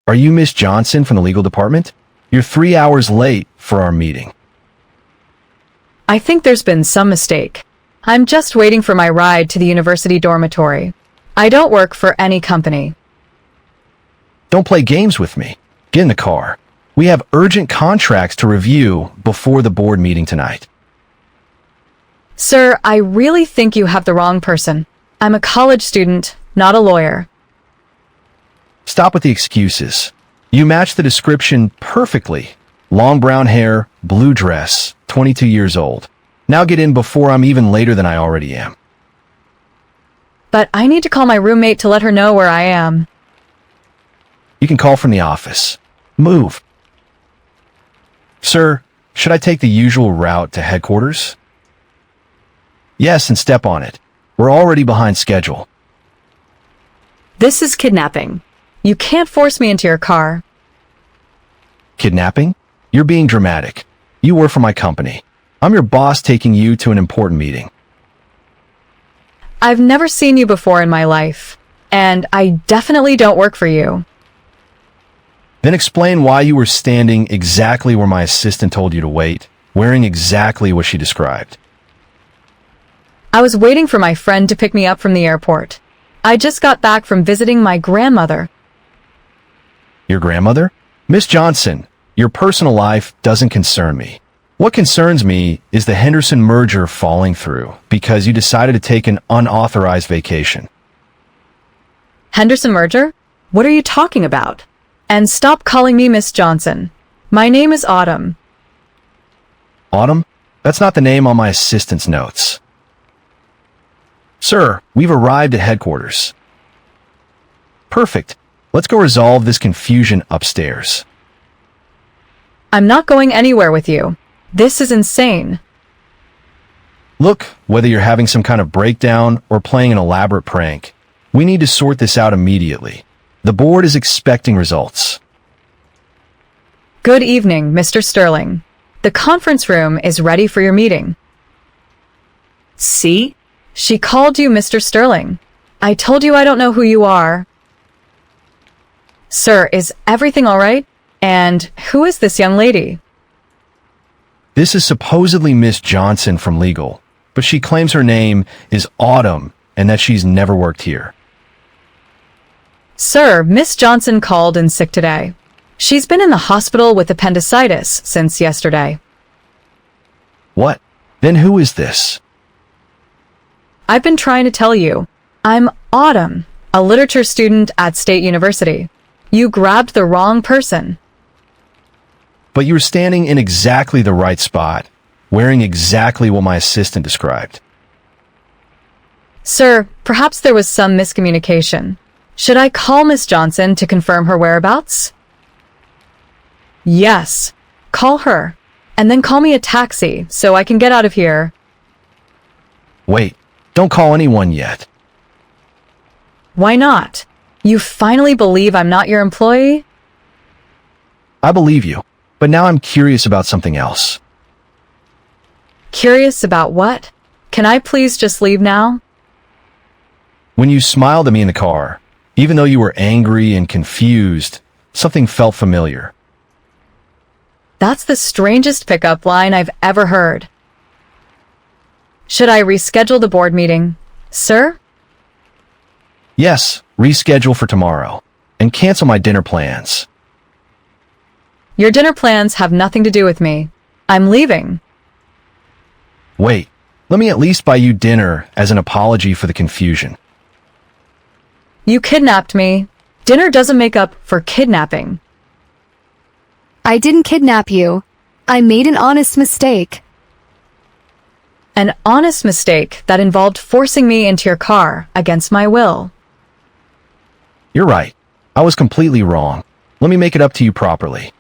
Are you Miss Johnson from the legal department? You're 3 hours late for our meeting. I think there's been some mistake. I'm just waiting for my ride to the university dormitory. I don't work for any company. Don't play games with me. Get in the car. We have urgent contracts to review before the board meeting tonight. Sir, I really think you have the wrong person. I'm a college student, not a lawyer. Stop with the excuses. You match the description perfectly. Long brown hair, blue dress, 22 years old. Now get in before I'm even later than I already am. But I need to call my roommate to let her know where I am. You can call from the office. Move. Sir, should I take the usual route to headquarters? Yes, and step on it. We're already behind schedule. This is kidnapping. You can't force me into your car. Kidnapping? You're being dramatic. You work for my company. I'm your boss taking you to an important meeting. I've never seen you before in my life, and I definitely don't work for you. Then explain why you were standing exactly where my assistant told you to wait, wearing exactly what she described. I was waiting for my friend to pick me up from the airport. I just got back from visiting my grandmother. Your grandmother? Miss Johnson, your personal life doesn't concern me. What concerns me is the Henderson merger falling through because you decided to take an unauthorized vacation. Henderson merger? What are you talking about? And stop calling me Miss Johnson. My name is Autumn. Autumn? That's not the name on my assistant's notes. Sir, we've arrived at headquarters. Perfect. Let's go resolve this confusion upstairs. I'm not going anywhere with you. This is insane. Look, whether you're having some kind of breakdown or playing an elaborate prank, we need to sort this out immediately. The board is expecting results. Good evening, Mr. Sterling. The conference room is ready for your meeting. See? She called you Mr. Sterling. I told you I don't know who you are. Sir, is everything all right? And who is this young lady? This is supposedly Miss Johnson from legal, but she claims her name is Autumn and that she's never worked here. Sir, Miss Johnson called in sick today. She's been in the hospital with appendicitis since yesterday. What? Then who is this? I've been trying to tell you. I'm Autumn, a literature student at State University. You grabbed the wrong person. But you were standing in exactly the right spot, wearing exactly what my assistant described. Sir, perhaps there was some miscommunication. Should I call Miss Johnson to confirm her whereabouts? Yes, call her, and then call me a taxi so I can get out of here. Wait, don't call anyone yet. Why not? You finally believe I'm not your employee? I believe you, but now I'm curious about something else. Curious about what? Can I please just leave now? When you smiled at me in the car, even though you were angry and confused, something felt familiar. That's the strangest pickup line I've ever heard. Should I reschedule the board meeting, sir? Yes, reschedule for tomorrow, and cancel my dinner plans. Your dinner plans have nothing to do with me. I'm leaving. Wait, let me at least buy you dinner as an apology for the confusion. You kidnapped me. Dinner doesn't make up for kidnapping. I didn't kidnap you. I made an honest mistake. An honest mistake that involved forcing me into your car against my will. You're right. I was completely wrong. Let me make it up to you properly.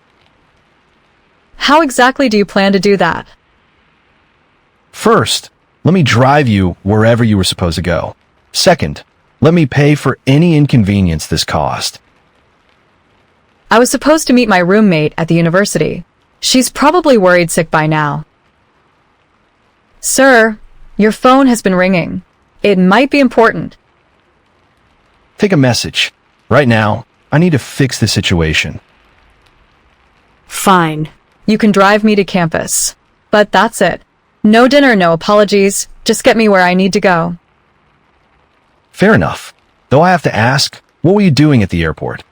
How exactly do you plan to do that? First, let me drive you wherever you were supposed to go. Second, let me pay for any inconvenience this caused. I was supposed to meet my roommate at the university. She's probably worried sick by now. Sir, your phone has been ringing. It might be important. Take a message. Right now, I need to fix the situation. Fine. You can drive me to campus. But that's it. No dinner, no apologies. Just get me where I need to go. Fair enough. Though I have to ask, what were you doing at the airport?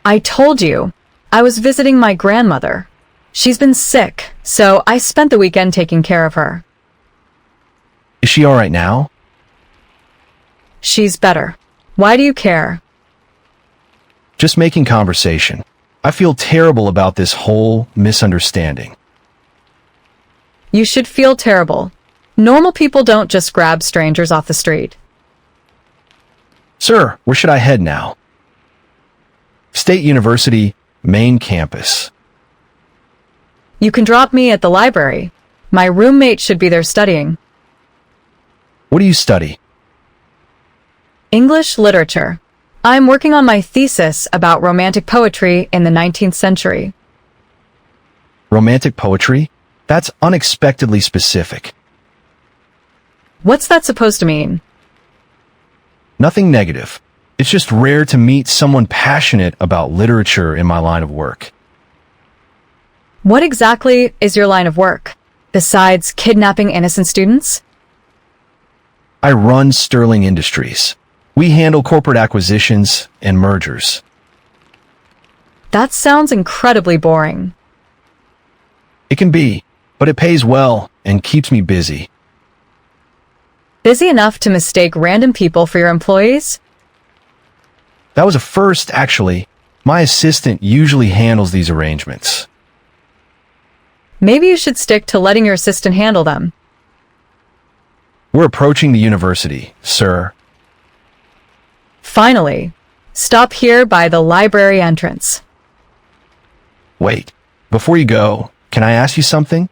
I told you. I was visiting my grandmother. She's been sick, so I spent the weekend taking care of her. Is she all right now? She's better. Why do you care? Just making conversation. I feel terrible about this whole misunderstanding. You should feel terrible. Normal people don't just grab strangers off the street. Sir, where should I head now? State University, main campus. You can drop me at the library. My roommate should be there studying. What do you study? English literature. I'm working on my thesis about romantic poetry in the 19th century. Romantic poetry? That's unexpectedly specific. What's that supposed to mean? Nothing negative. It's just rare to meet someone passionate about literature in my line of work. What exactly is your line of work, besides kidnapping innocent students? I run Sterling Industries. We handle corporate acquisitions and mergers. That sounds incredibly boring. It can be, but it pays well and keeps me busy. Busy enough to mistake random people for your employees? That was a first, actually. My assistant usually handles these arrangements. Maybe you should stick to letting your assistant handle them. We're approaching the university, sir. Finally, stop here by the library entrance. Wait, before you go, can I ask you something?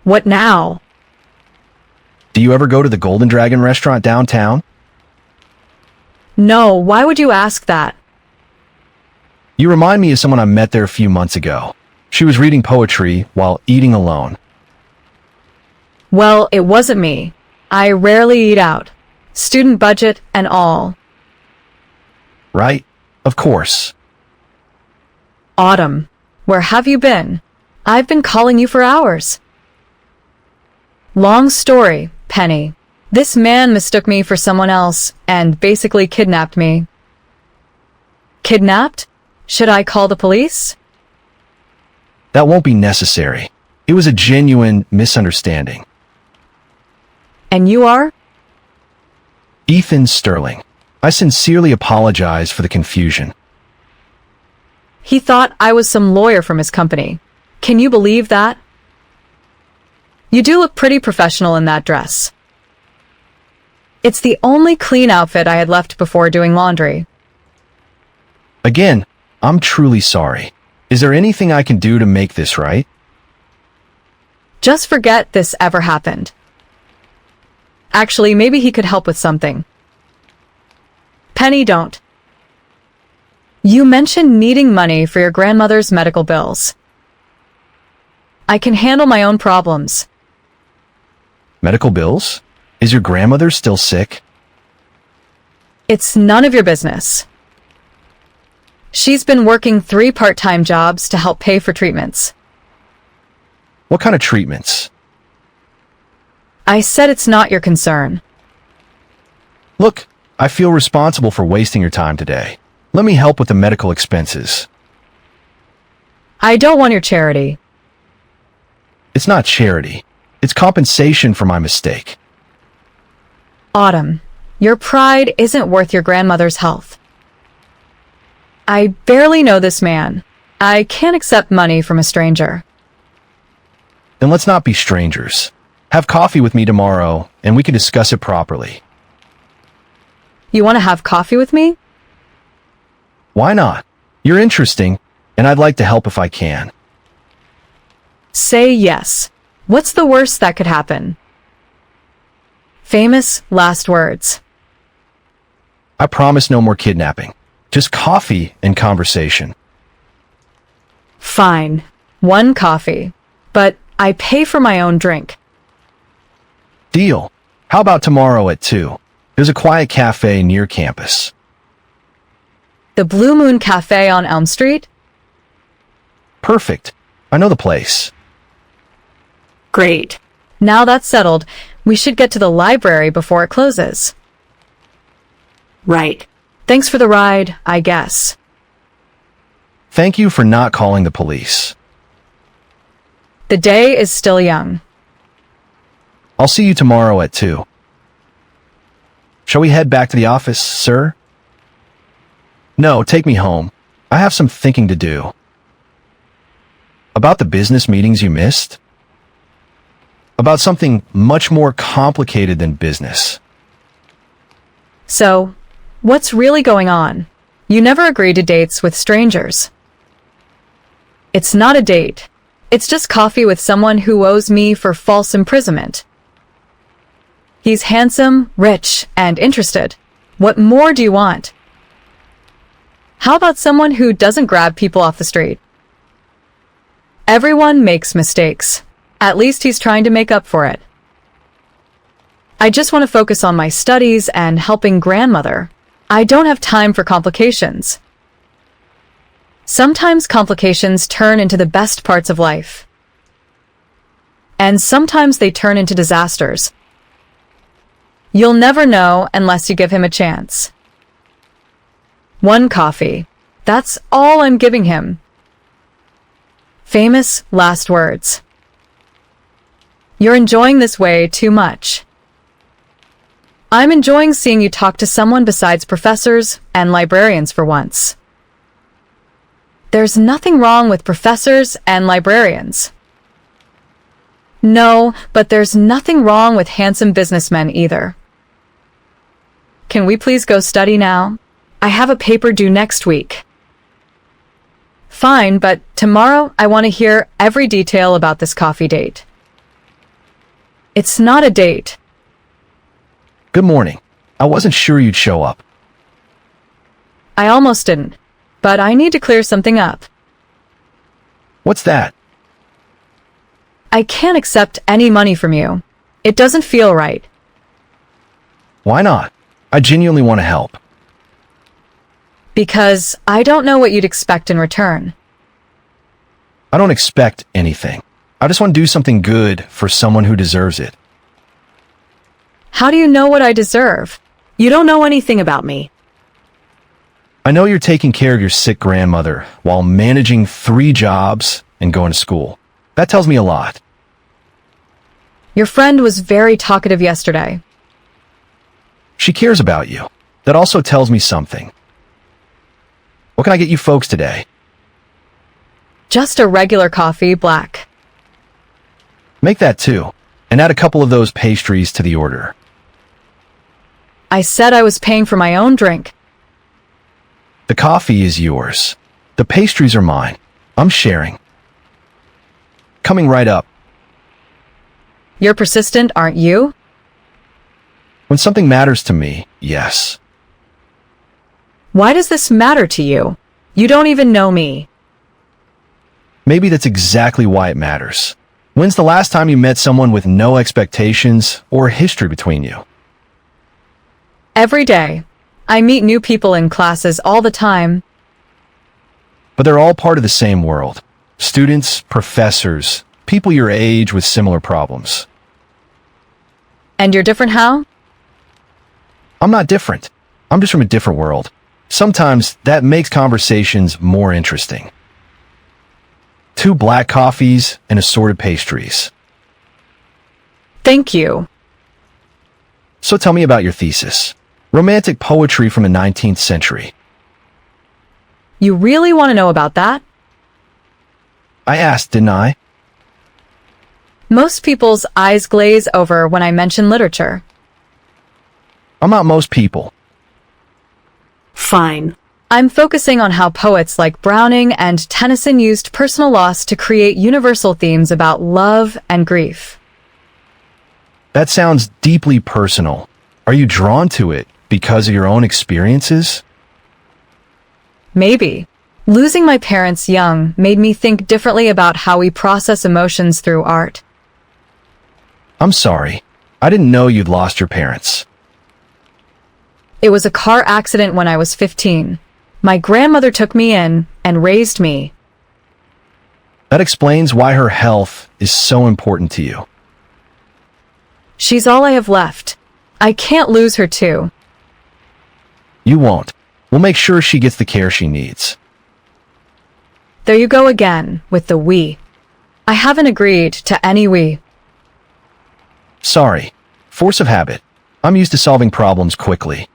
What now? Do you ever go to the Golden Dragon restaurant downtown? No, why would you ask that? You remind me of someone I met there a few months ago. She was reading poetry while eating alone. Well, it wasn't me. I rarely eat out. Student budget and all. Right? Of course. Autumn, where have you been? I've been calling you for hours. Long story, Penny. This man mistook me for someone else and basically kidnapped me. Kidnapped? Should I call the police? That won't be necessary. It was a genuine misunderstanding. And you are? Ethan Sterling. I sincerely apologize for the confusion. He thought I was some lawyer from his company. Can you believe that? You do look pretty professional in that dress. It's the only clean outfit I had left before doing laundry. Again, I'm truly sorry. Is there anything I can do to make this right? Just forget this ever happened. Actually, maybe he could help with something. Penny, don't. You mentioned needing money for your grandmother's medical bills. I can handle my own problems. Medical bills? Is your grandmother still sick? It's none of your business. She's been working 3 part-time jobs to help pay for treatments. What kind of treatments? I said it's not your concern. Look, I feel responsible for wasting your time today. Let me help with the medical expenses. I don't want your charity. It's not charity. It's compensation for my mistake. Autumn, your pride isn't worth your grandmother's health. I barely know this man. I can't accept money from a stranger. Then let's not be strangers. Have coffee with me tomorrow, and we can discuss it properly. You want to have coffee with me? Why not? You're interesting, and I'd like to help if I can. Say yes. What's the worst that could happen? Famous last words. I promise no more kidnapping. Just coffee and conversation. Fine. 1 coffee. But I pay for my own drink. Deal. How about tomorrow at 2? There's a quiet cafe near campus. The Blue Moon Cafe on Elm Street? Perfect. I know the place. Great. Now that's settled, we should get to the library before it closes. Right. Thanks for the ride, I guess. Thank you for not calling the police. The day is still young. I'll see you tomorrow at 2. Shall we head back to the office, sir? No, take me home. I have some thinking to do. About the business meetings you missed? About something much more complicated than business. So, what's really going on? You never agree to dates with strangers. It's not a date. It's just coffee with someone who owes me for false imprisonment. He's handsome, rich, and interested. What more do you want? How about someone who doesn't grab people off the street? Everyone makes mistakes. At least he's trying to make up for it. I just want to focus on my studies and helping grandmother. I don't have time for complications. Sometimes complications turn into the best parts of life. And sometimes they turn into disasters. You'll never know unless you give him a chance. 1 coffee. That's all I'm giving him. Famous last words. You're enjoying this way too much. I'm enjoying seeing you talk to someone besides professors and librarians for once. There's nothing wrong with professors and librarians. No, but there's nothing wrong with handsome businessmen either. Can we please go study now? I have a paper due next week. Fine, but tomorrow I want to hear every detail about this coffee date. It's not a date. Good morning. I wasn't sure you'd show up. I almost didn't, but I need to clear something up. What's that? I can't accept any money from you. It doesn't feel right. Why not? I genuinely want to help. Because I don't know what you'd expect in return. I don't expect anything. I just want to do something good for someone who deserves it. How do you know what I deserve? You don't know anything about me. I know you're taking care of your sick grandmother while managing 3 jobs and going to school. That tells me a lot. Your friend was very talkative yesterday. She cares about you. That also tells me something. What can I get you folks today? Just a regular coffee, black. Make that 2, and add a couple of those pastries to the order. I said I was paying for my own drink. The coffee is yours. The pastries are mine. I'm sharing. Coming right up. You're persistent, aren't you? When something matters to me, yes. Why does this matter to you? You don't even know me. Maybe that's exactly why it matters. When's the last time you met someone with no expectations or history between you? Every day. I meet new people in classes all the time. But they're all part of the same world. Students, professors, people your age with similar problems. And you're different how? I'm not different. I'm just from a different world. Sometimes that makes conversations more interesting. 2 black coffees and assorted pastries. Thank you. So tell me about your thesis. Romantic poetry from the 19th century. You really want to know about that? I asked, didn't I? Most people's eyes glaze over when I mention literature. I'm not most people. Fine. I'm focusing on how poets like Browning and Tennyson used personal loss to create universal themes about love and grief. That sounds deeply personal. Are you drawn to it because of your own experiences? Maybe. Losing my parents young made me think differently about how we process emotions through art. I'm sorry. I didn't know you'd lost your parents. It was a car accident when I was 15. My grandmother took me in and raised me. That explains why her health is so important to you. She's all I have left. I can't lose her too. You won't. We'll make sure she gets the care she needs. There you go again with the we. I haven't agreed to any we. Sorry. Force of habit. I'm used to solving problems quickly.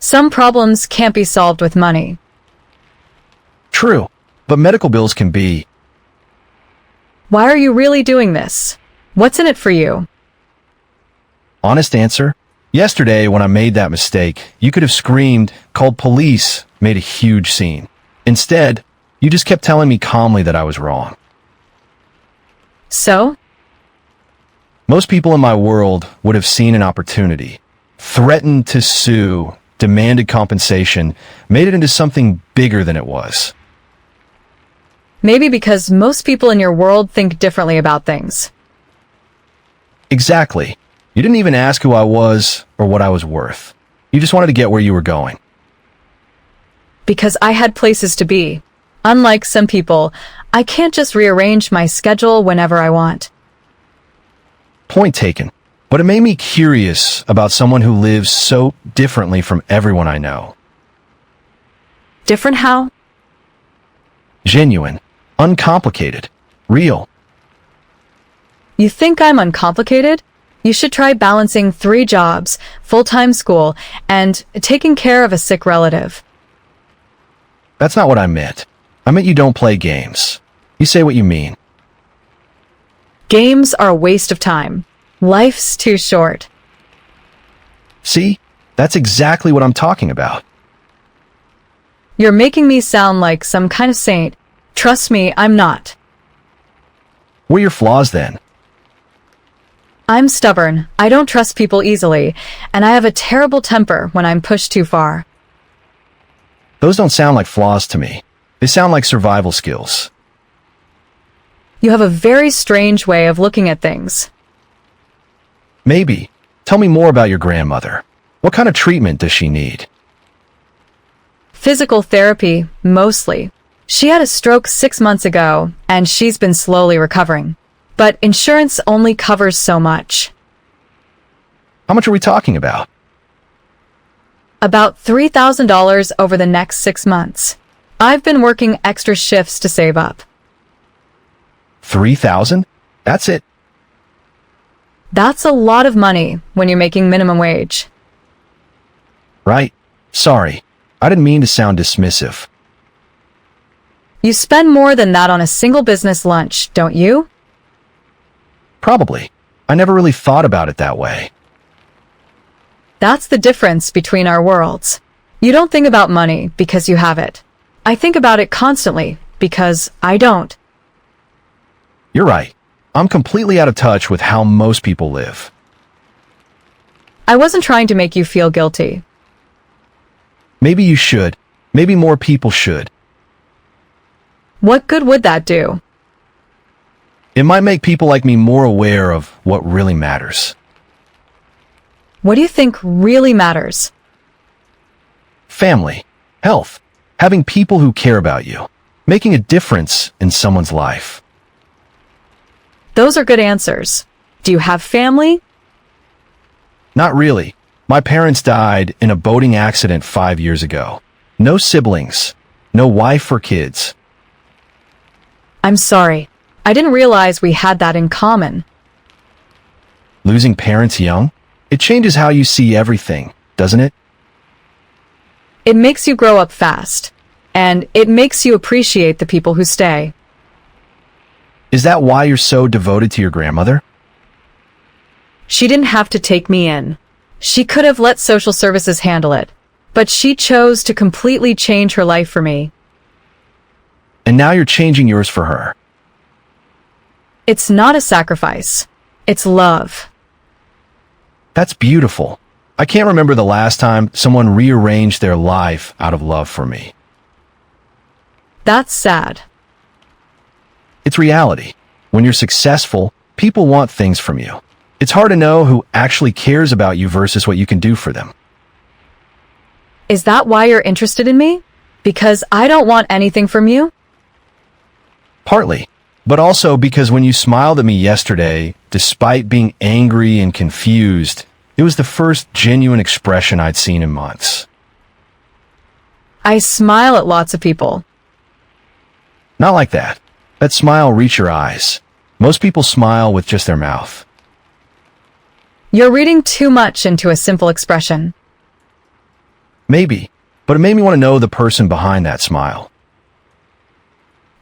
Some problems can't be solved with money. True, but medical bills can be. Why are you really doing this? What's in it for you? Honest answer? Yesterday, when I made that mistake, you could have screamed, called police, made a huge scene. Instead, you just kept telling me calmly that I was wrong. So? Most people in my world would have seen an opportunity, threatened to sue, demanded compensation, made it into something bigger than it was. Maybe because most people in your world think differently about things. Exactly. You didn't even ask who I was or what I was worth. You just wanted to get where you were going. Because I had places to be. Unlike some people, I can't just rearrange my schedule whenever I want. Point taken. But it made me curious about someone who lives so differently from everyone I know. Different how? Genuine, uncomplicated, real. You think I'm uncomplicated? You should try balancing 3 jobs, full-time school, and taking care of a sick relative. That's not what I meant. I meant you don't play games. You say what you mean. Games are a waste of time. Life's too short. See? That's exactly what I'm talking about. You're making me sound like some kind of saint. Trust me, I'm not. What are your flaws then? I'm stubborn, I don't trust people easily, and I have a terrible temper when I'm pushed too far. Those don't sound like flaws to me. They sound like survival skills. You have a very strange way of looking at things. Maybe. Tell me more about your grandmother. What kind of treatment does she need? Physical therapy, mostly. She had a stroke 6 months ago, and she's been slowly recovering. But insurance only covers so much. How much are we talking about? About $3,000 over the next 6 months. I've been working extra shifts to save up. 3,000? That's it. That's a lot of money when you're making minimum wage. Right. Sorry. I didn't mean to sound dismissive. You spend more than that on a single business lunch, don't you? Probably. I never really thought about it that way. That's the difference between our worlds. You don't think about money because you have it. I think about it constantly because I don't. You're right. I'm completely out of touch with how most people live. I wasn't trying to make you feel guilty. Maybe you should. Maybe more people should. What good would that do? It might make people like me more aware of what really matters. What do you think really matters? Family, health, having people who care about you, making a difference in someone's life. Those are good answers. Do you have family? Not really. My parents died in a boating accident 5 years ago. No siblings, no wife or kids. I'm sorry. I didn't realize we had that in common. Losing parents young? It changes how you see everything, doesn't it? It makes you grow up fast, and it makes you appreciate the people who stay. Is that why you're so devoted to your grandmother? She didn't have to take me in. She could have let social services handle it, but she chose to completely change her life for me. And now you're changing yours for her. It's not a sacrifice. It's love. That's beautiful. I can't remember the last time someone rearranged their life out of love for me. That's sad. It's reality. When you're successful, people want things from you. It's hard to know who actually cares about you versus what you can do for them. Is that why you're interested in me? Because I don't want anything from you? Partly, but also because when you smiled at me yesterday, despite being angry and confused, it was the first genuine expression I'd seen in months. I smile at lots of people. Not like that. That smile reached your eyes. Most people smile with just their mouth. You're reading too much into a simple expression. Maybe, but it made me want to know the person behind that smile.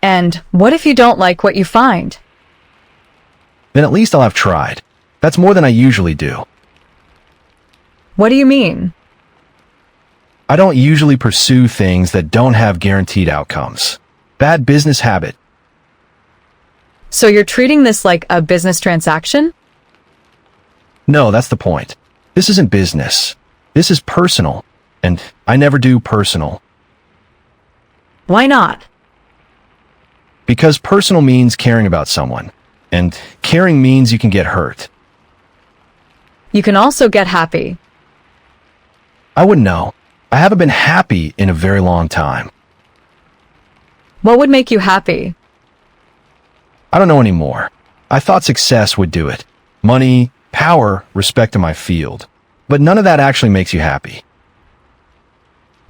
And what if you don't like what you find? Then at least I'll have tried. That's more than I usually do. What do you mean? I don't usually pursue things that don't have guaranteed outcomes. Bad business habit. So you're treating this like a business transaction? No, that's the point. This isn't business. This is personal, and I never do personal. Why not? Because personal means caring about someone, and caring means you can get hurt. You can also get happy. I wouldn't know. I haven't been happy in a very long time. What would make you happy? I don't know anymore. I thought success would do it. Money, power, respect in my field. But none of that actually makes you happy.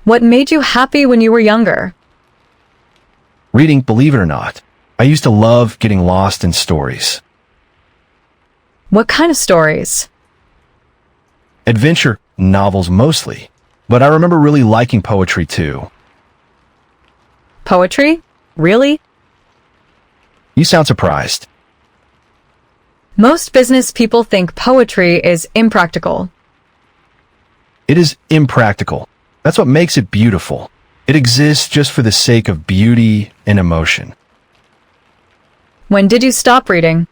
What made you happy when you were younger? Reading, believe it or not. I used to love getting lost in stories. What kind of stories? Adventure novels mostly. But I remember really liking poetry too. Poetry? Really? You sound surprised. Most business people think poetry is impractical. It is impractical. That's what makes it beautiful. It exists just for the sake of beauty and emotion. When did you stop reading?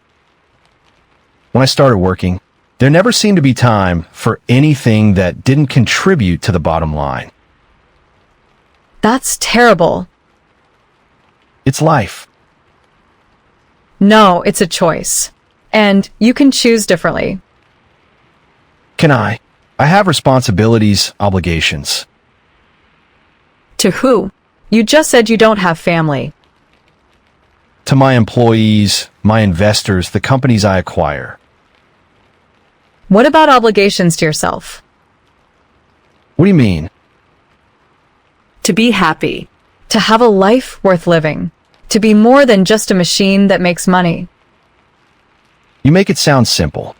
When I started working, there never seemed to be time for anything that didn't contribute to the bottom line. That's terrible. It's life. No, it's a choice. And you can choose differently. Can I? I have responsibilities, obligations. To who? You just said you don't have family. To my employees, my investors, the companies I acquire. What about obligations to yourself? What do you mean? To be happy. To have a life worth living. To be more than just a machine that makes money. You make it sound simple.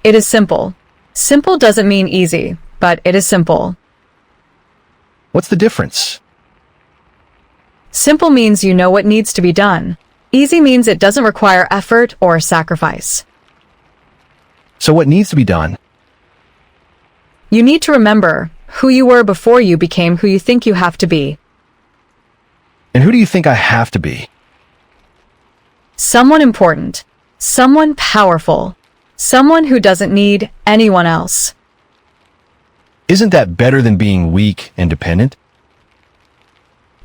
It is simple. Simple doesn't mean easy, but it is simple. What's the difference? Simple means you know what needs to be done. Easy means it doesn't require effort or sacrifice. So what needs to be done? You need to remember who you were before you became who you think you have to be. And who do you think I have to be? Someone important. Someone powerful. Someone who doesn't need anyone else. Isn't that better than being weak and dependent?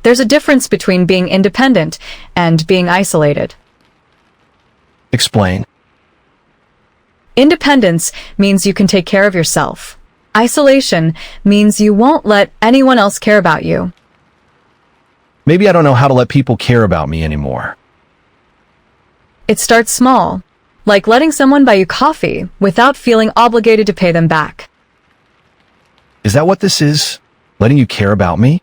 There's a difference between being independent and being isolated. Explain. Independence means you can take care of yourself. Isolation means you won't let anyone else care about you. Maybe I don't know how to let people care about me anymore. It starts small, like letting someone buy you coffee without feeling obligated to pay them back. Is that what this is? Letting you care about me?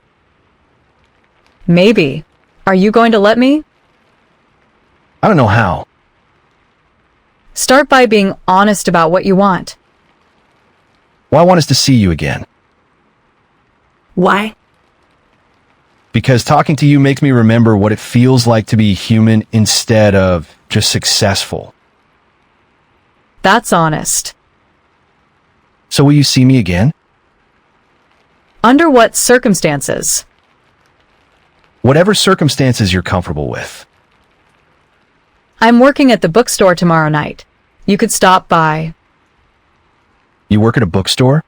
Maybe. Are you going to let me? I don't know how. Start by being honest about what you want. Well, I want us to see you again. Why? Because talking to you makes me remember what it feels like to be human instead of just successful. That's honest. So will you see me again? Under what circumstances? Whatever circumstances you're comfortable with. I'm working at the bookstore tomorrow night. You could stop by. You work at a bookstore?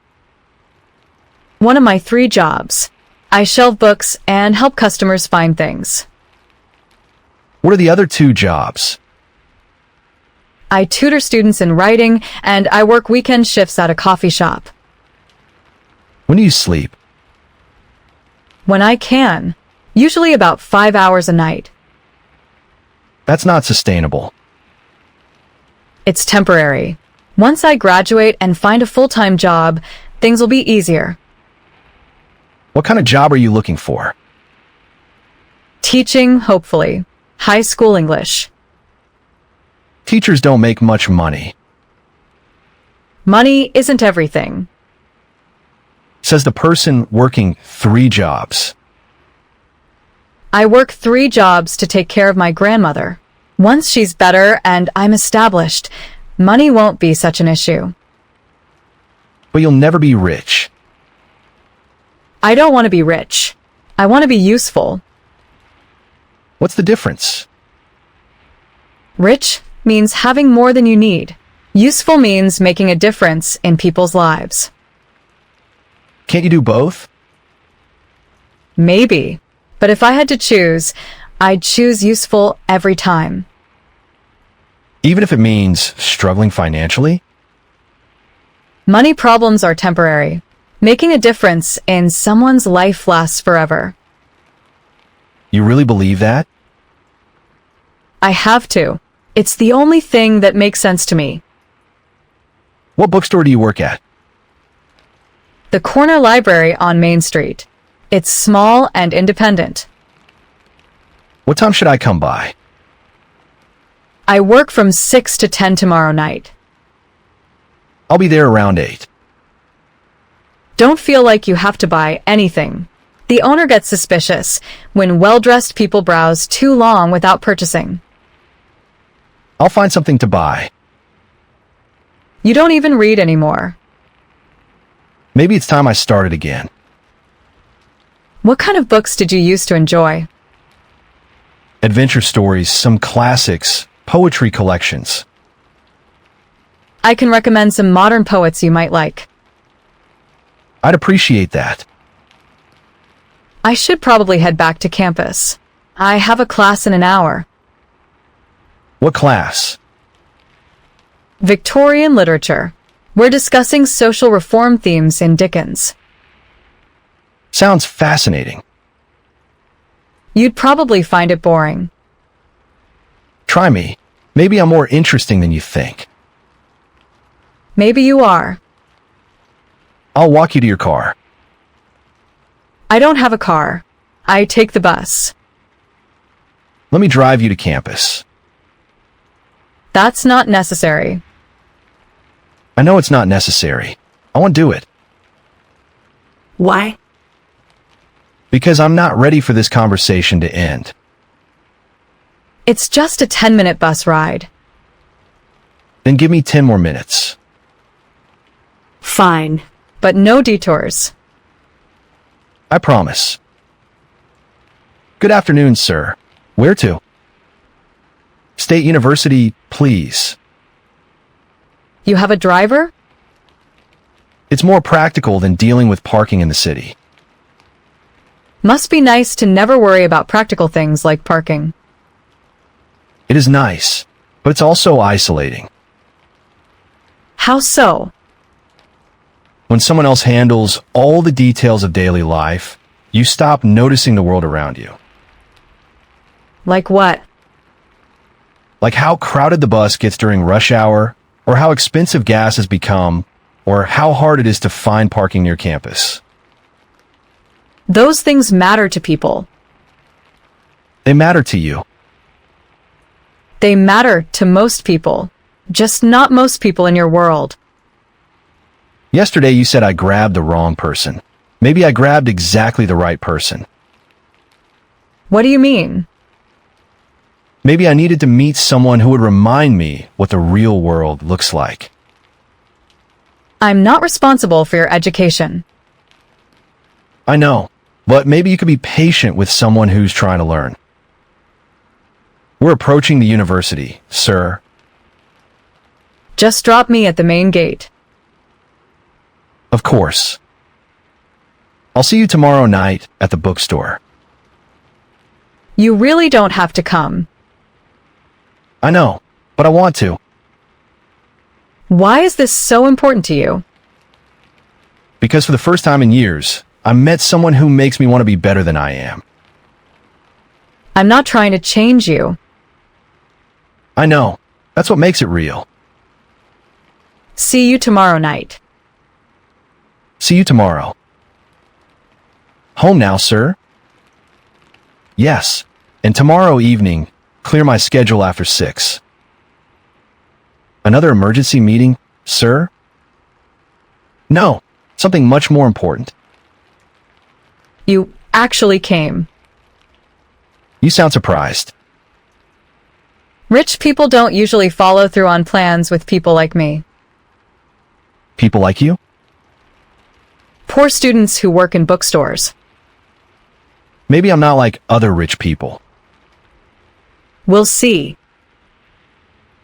One of my 3 jobs. I shelve books and help customers find things. What are the other 2 jobs? I tutor students in writing, and I work weekend shifts at a coffee shop. When do you sleep? When I can, usually about 5 hours a night. That's not sustainable. It's temporary. Once I graduate and find a full-time job, things will be easier. What kind of job are you looking for? Teaching, hopefully. High school English. Teachers don't make much money, Money isn't everything. says the person working 3 jobs. I work 3 jobs to take care of my grandmother. Once she's better and I'm established, money won't be such an issue. But you'll never be rich. I don't want to be rich. I want to be useful. What's the difference? Rich means having more than you need. Useful means making a difference in people's lives. Can't you do both? Maybe. But if I had to choose, I'd choose useful every time. Even if it means struggling financially? Money problems are temporary. Making a difference in someone's life lasts forever. You really believe that? I have to. It's the only thing that makes sense to me. What bookstore do you work at? The corner library on Main Street. It's small and independent. What time should I come by? I work from 6 to 10 tomorrow night. I'll be there around 8. Don't feel like you have to buy anything. The owner gets suspicious when well-dressed people browse too long without purchasing. I'll find something to buy. You don't even read anymore. Maybe it's time I started again. What kind of books did you used to enjoy? Adventure stories, some classics, poetry collections. I can recommend some modern poets you might like. I'd appreciate that. I should probably head back to campus. I have a class in an hour. What class? Victorian literature. We're discussing social reform themes in Dickens. Sounds fascinating. You'd probably find it boring. Try me. Maybe I'm more interesting than you think. Maybe you are. I'll walk you to your car. I don't have a car. I take the bus. Let me drive you to campus. That's not necessary. I know it's not necessary. I won't do it. Why? Because I'm not ready for this conversation to end. It's just a 10-minute bus ride. Then give me 10 more minutes. Fine. But no detours. I promise. Good afternoon, sir. Where to? State University, please. You have a driver? It's more practical than dealing with parking in the city. Must be nice to never worry about practical things like parking. It is nice, but it's also isolating. How so? When someone else handles all the details of daily life, you stop noticing the world around you. Like what? Like how crowded the bus gets during rush hour, or how expensive gas has become, or how hard it is to find parking near campus. Those things matter to people. They matter to you. They matter to most people. Just not most people in your world. Yesterday you said I grabbed the wrong person. Maybe I grabbed exactly the right person. What do you mean? Maybe I needed to meet someone who would remind me what the real world looks like. I'm not responsible for your education. I know, but maybe you could be patient with someone who's trying to learn. We're approaching the university, sir. Just drop me at the main gate. Of course. I'll see you tomorrow night at the bookstore. You really don't have to come. I know, but I want to. Why is this so important to you? Because for the first time in years, I met someone who makes me want to be better than I am. I'm not trying to change you. I know. That's what makes it real. See you tomorrow night. See you tomorrow. Home now, sir? Yes. And tomorrow evening, clear my schedule after 6. Another emergency meeting, sir? No, something much more important. You actually came. You sound surprised. Rich people don't usually follow through on plans with people like me. People like you? Poor students who work in bookstores. Maybe I'm not like other rich people. We'll see.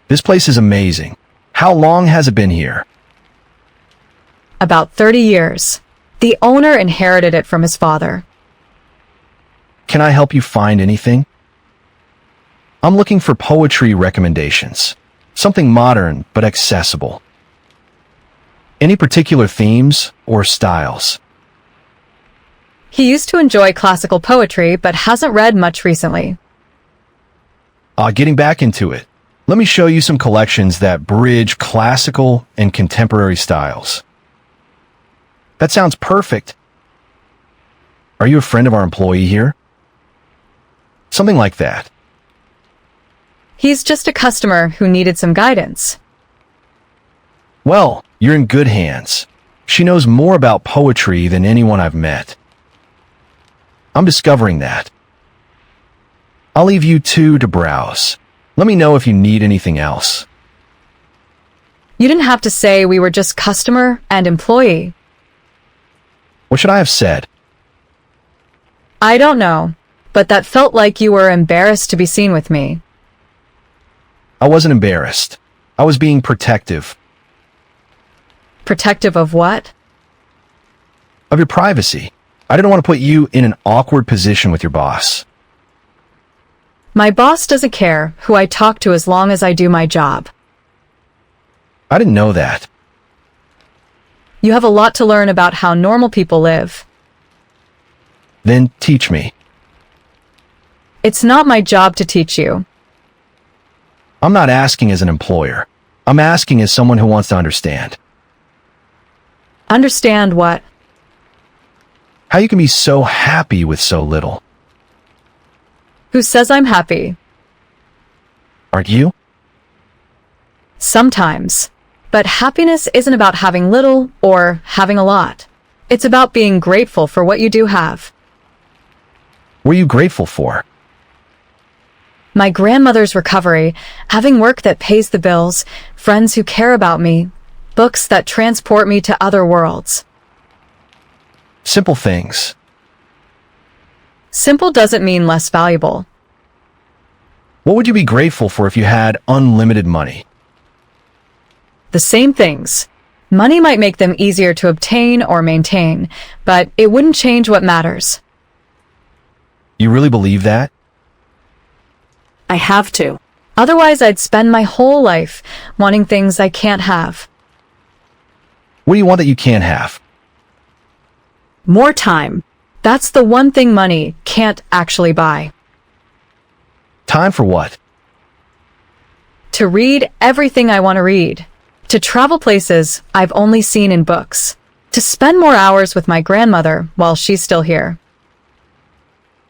This place is amazing. How long has it been here? About 30 years. The owner inherited it from his father. Can I help you find anything? I'm looking for poetry recommendations. Something modern but accessible. Any particular themes or styles? He used to enjoy classical poetry, but hasn't read much recently. Getting back into it. Let me show you some collections that bridge classical and contemporary styles. That sounds perfect. Are you a friend of our employee here? Something like that. He's just a customer who needed some guidance. Well, you're in good hands. She knows more about poetry than anyone I've met. I'm discovering that. I'll leave you two to browse. Let me know if you need anything else. You didn't have to say we were just customer and employee. What should I have said? I don't know, but that felt like you were embarrassed to be seen with me. I wasn't embarrassed. I was being protective Protective of what? of your privacy. I didn't want to put you in an awkward position with your boss. My boss doesn't care who I talk to as long as I do my job. I didn't know that. You have a lot to learn about how normal people live. Then teach me. It's not my job to teach you. I'm not asking as an employer. I'm asking as someone who wants to understand. Understand what? How you can be so happy with so little. Who says I'm happy? Aren't you? Sometimes. But happiness isn't about having little or having a lot. It's about being grateful for what you do have. What are you grateful for? My grandmother's recovery, having work that pays the bills, friends who care about me, books that transport me to other worlds. Simple things. Simple doesn't mean less valuable. What would you be grateful for if you had unlimited money? The same things. Money might make them easier to obtain or maintain, but it wouldn't change what matters. You really believe that? I have to. Otherwise, I'd spend my whole life wanting things I can't have. What do you want that you can't have? More time. That's the one thing money can't actually buy. Time for what? To read everything I want to read. To travel places I've only seen in books. To spend more hours with my grandmother while she's still here.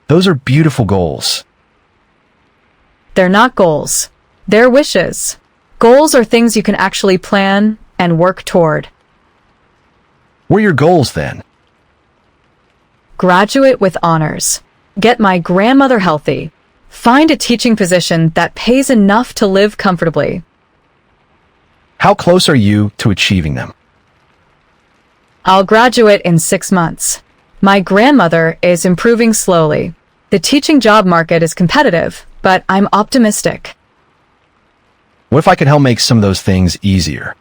Those are beautiful goals. They're not goals. They're wishes. Goals are things you can actually plan and work toward. What are your goals then? Graduate with honors. Get my grandmother healthy. Find a teaching position that pays enough to live comfortably. How close are you to achieving them? I'll graduate in 6 months. My grandmother is improving slowly. The teaching job market is competitive, but I'm optimistic. What if I could help make some of those things easier?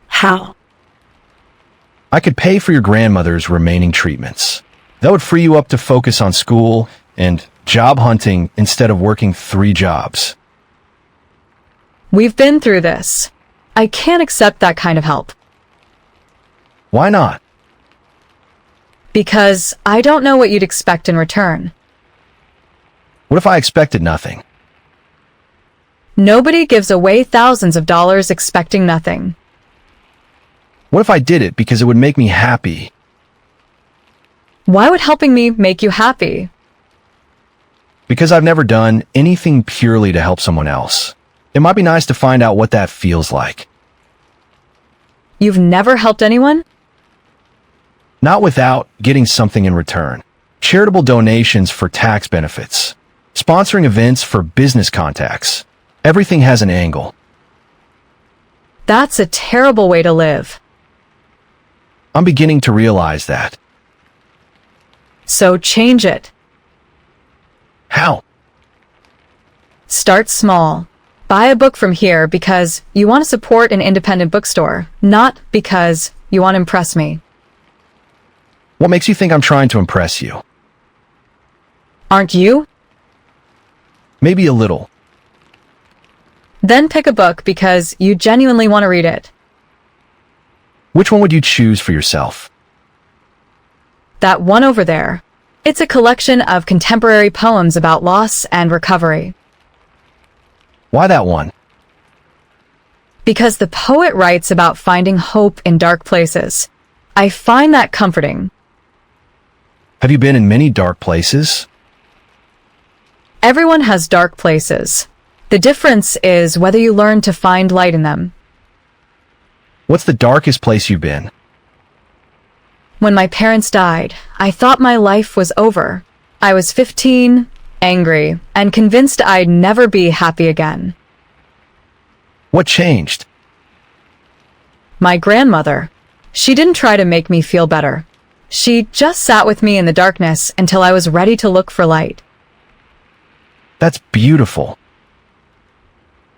How? I could pay for your grandmother's remaining treatments. That would free you up to focus on school and job hunting instead of working 3 jobs. We've been through this. I can't accept that kind of help. Why not? Because I don't know what you'd expect in return. What if I expected nothing? Nobody gives away thousands of dollars expecting nothing. What if I did it because it would make me happy? Why would helping me make you happy? Because I've never done anything purely to help someone else. It might be nice to find out what that feels like. You've never helped anyone? Not without getting something in return. Charitable donations for tax benefits. Sponsoring events for business contacts. Everything has an angle. That's a terrible way to live. I'm beginning to realize that. So change it. How? Start small. Buy a book from here because you want to support an independent bookstore, not because you want to impress me. What makes you think I'm trying to impress you? Aren't you? Maybe a little. Then pick a book because you genuinely want to read it. Which one would you choose for yourself? That one over there. It's a collection of contemporary poems about loss and recovery. Why that one? Because the poet writes about finding hope in dark places. I find that comforting. Have you been in many dark places? Everyone has dark places. The difference is whether you learn to find light in them. What's the darkest place you've been? When my parents died, I thought my life was over. I was 15, angry, and convinced I'd never be happy again. What changed? My grandmother. She didn't try to make me feel better. She just sat with me in the darkness until I was ready to look for light. That's beautiful.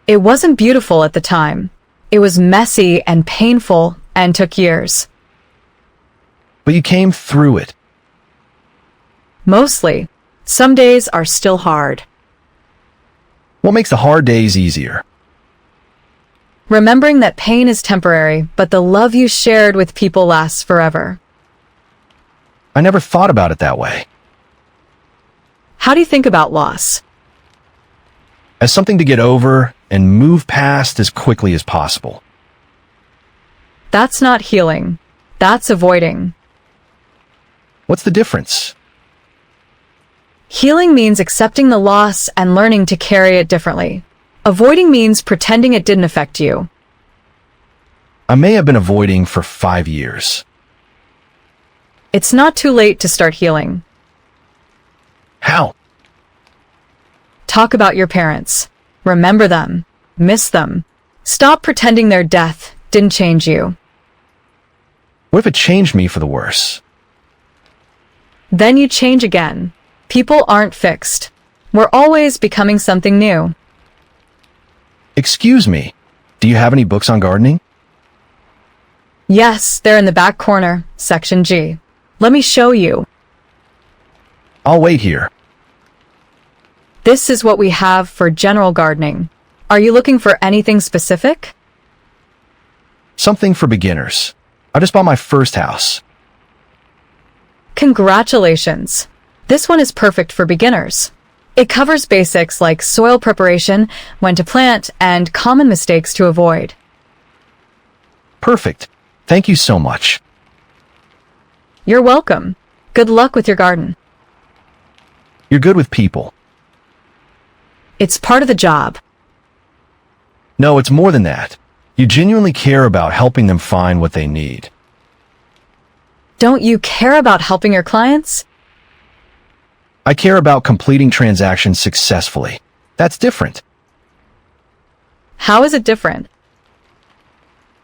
It wasn't beautiful at the time. It was messy and painful and took years. But you came through it. Mostly. Some days are still hard. What makes the hard days easier? Remembering that pain is temporary, but the love you shared with people lasts forever. I never thought about it that way. How do you think about loss? As something to get over and move past as quickly as possible. That's not healing. That's avoiding. What's the difference? Healing means accepting the loss and learning to carry it differently. Avoiding means pretending it didn't affect you. I may have been avoiding for 5 years. It's not too late to start healing. How? Talk about your parents. Remember them. Miss them. Stop pretending their death didn't change you. What if it changed me for the worse? Then you change again. People aren't fixed. We're always becoming something new. Excuse me, do you have any books on gardening? Yes, they're in the back corner, section G. Let me show you. I'll wait here. This is what we have for general gardening. Are you looking for anything specific? Something for beginners. I just bought my first house. Congratulations. This one is perfect for beginners. It covers basics like soil preparation, when to plant, and common mistakes to avoid. Perfect. Thank you so much. You're welcome. Good luck with your garden. You're good with people. It's part of the job. No, it's more than that. You genuinely care about helping them find what they need. Don't you care about helping your clients? I care about completing transactions successfully. That's different. How is it different?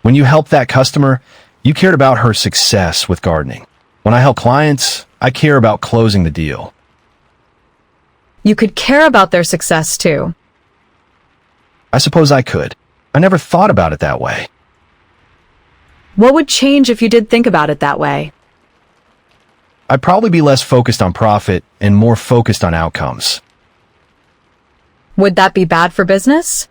When you help that customer, you cared about her success with gardening. When I help clients, I care about closing the deal. You could care about their success too. I suppose I could. I never thought about it that way. What would change if you did think about it that way? I'd probably be less focused on profit and more focused on outcomes. Would that be bad for business?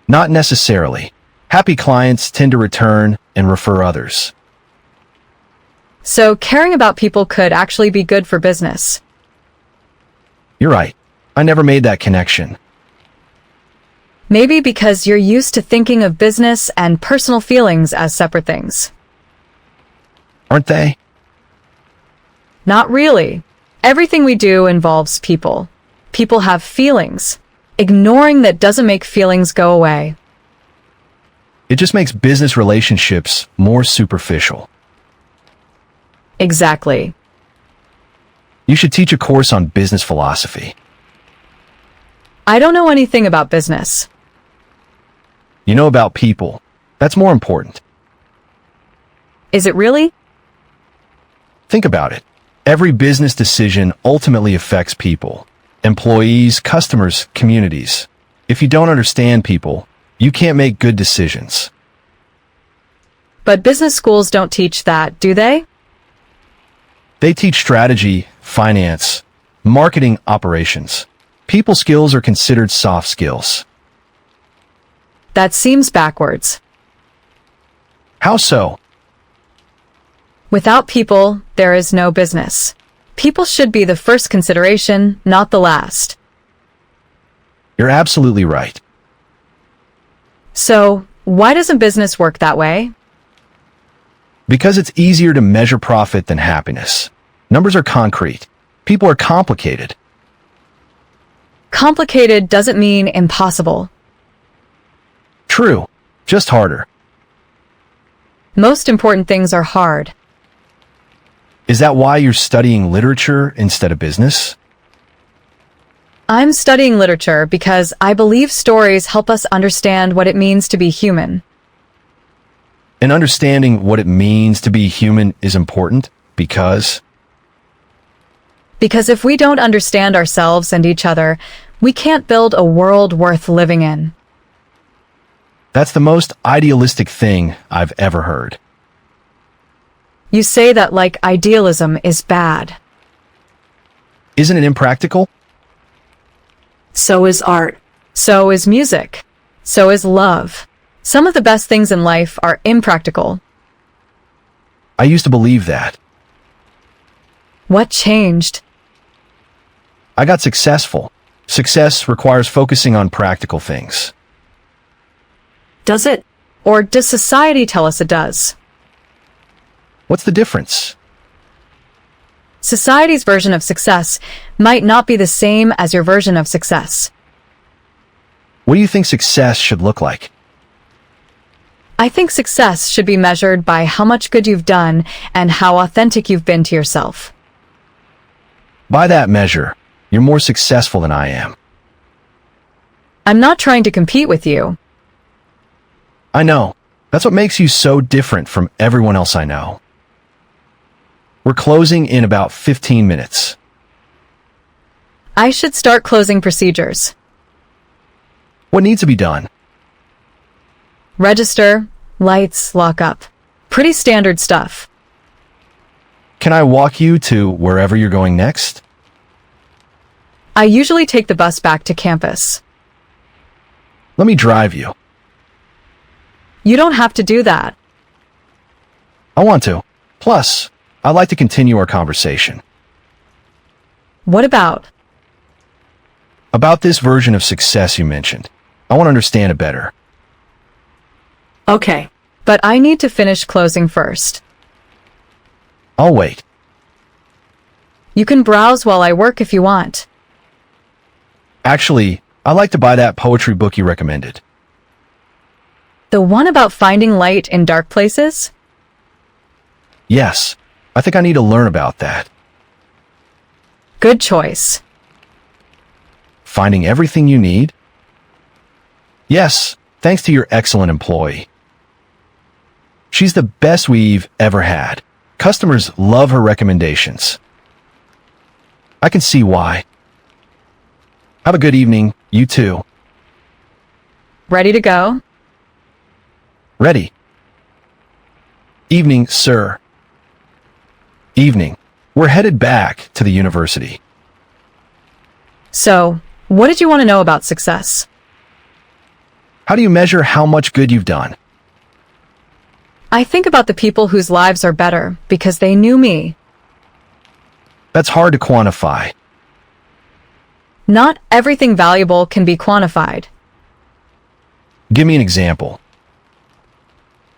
Not necessarily. Happy clients tend to return and refer others. So caring about people could actually be good for business. You're right. I never made that connection. Maybe because you're used to thinking of business and personal feelings as separate things. Aren't they? Not really. Everything we do involves people. People have feelings. Ignoring that doesn't make feelings go away. It just makes business relationships more superficial. Exactly. You should teach a course on business philosophy. I don't know anything about business. You know about people. That's more important. Is it really? Think about it. Every business decision ultimately affects people. Employees, customers, communities. If you don't understand people, you can't make good decisions. But business schools don't teach that, do they? They teach strategy, finance, marketing, operations. People skills are considered soft skills. That seems backwards. How so? Without people, there is no business. People should be the first consideration, not the last. You're absolutely right. So, why doesn't business work that way? Because it's easier to measure profit than happiness. Numbers are concrete. People are complicated. Complicated doesn't mean impossible. True, just harder. Most important things are hard. Is that why you're studying literature instead of business? I'm studying literature because I believe stories help us understand what it means to be human. And understanding what it means to be human is important because Because if we don't understand ourselves and each other, we can't build a world worth living in. that's the most idealistic thing I've ever heard. You say that like idealism is bad. Isn't it impractical? So is art. So is music. So is love. Some of the best things in life are impractical. I used to believe that. What changed? I got successful. Success requires focusing on practical things. Does it? Or does society tell us it does? What's the difference? Society's version of success might not be the same as your version of success. What do you think success should look like? I think success should be measured by how much good you've done and how authentic you've been to yourself. By that measure, you're more successful than I am. I'm not trying to compete with you. I know. That's what makes you so different from everyone else I know. We're closing in about 15 minutes. I should start closing procedures. What needs to be done? Register, lights, lock up. Pretty standard stuff. Can I walk you to wherever you're going next? I usually take the bus back to campus. Let me drive you. You don't have to do that. I want to. Plus, I'd like to continue our conversation. What about? About this version of success you mentioned. I want to understand it better. Okay. But I need to finish closing first. I'll wait. You can browse while I work if you want. Actually, I'd like to buy that poetry book you recommended. The one about finding light in dark places? Yes, I think I need to learn about that. Good choice. Finding everything you need? Yes, thanks to your excellent employee. She's the best we've ever had. Customers love her recommendations. I can see why. Have a good evening, you too. Ready to go? Ready. Evening, sir. Evening. We're headed back to the university. So, what did you want to know about success? How do you measure how much good you've done? I think about the people whose lives are better because they knew me. That's hard to quantify. Not everything valuable can be quantified. Give me an example.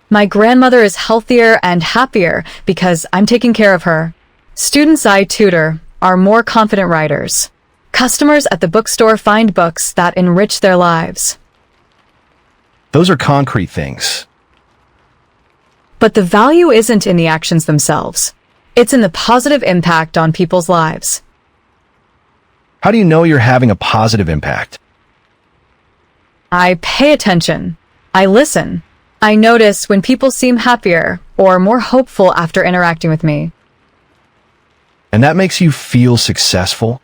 My grandmother is healthier and happier because I'm taking care of her. Students I tutor are more confident writers. Customers at the bookstore find books that enrich their lives. Those are concrete things. But the value isn't in the actions themselves. It's in the positive impact on people's lives. How do you know you're having a positive impact? I pay attention. I listen. I notice when people seem happier or more hopeful after interacting with me. And that makes you feel successful?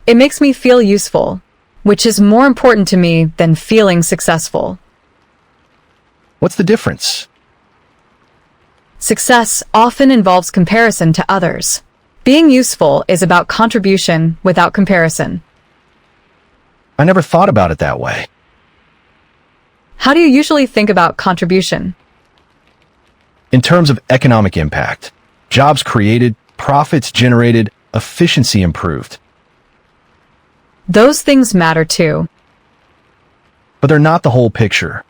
It makes me feel useful, which is more important to me than feeling successful. What's the difference? Success often involves comparison to others. Being useful is about contribution without comparison. I never thought about it that way. How do you usually think about contribution? In terms of economic impact, jobs created, profits generated, efficiency improved. Those things matter too. But they're not the whole picture.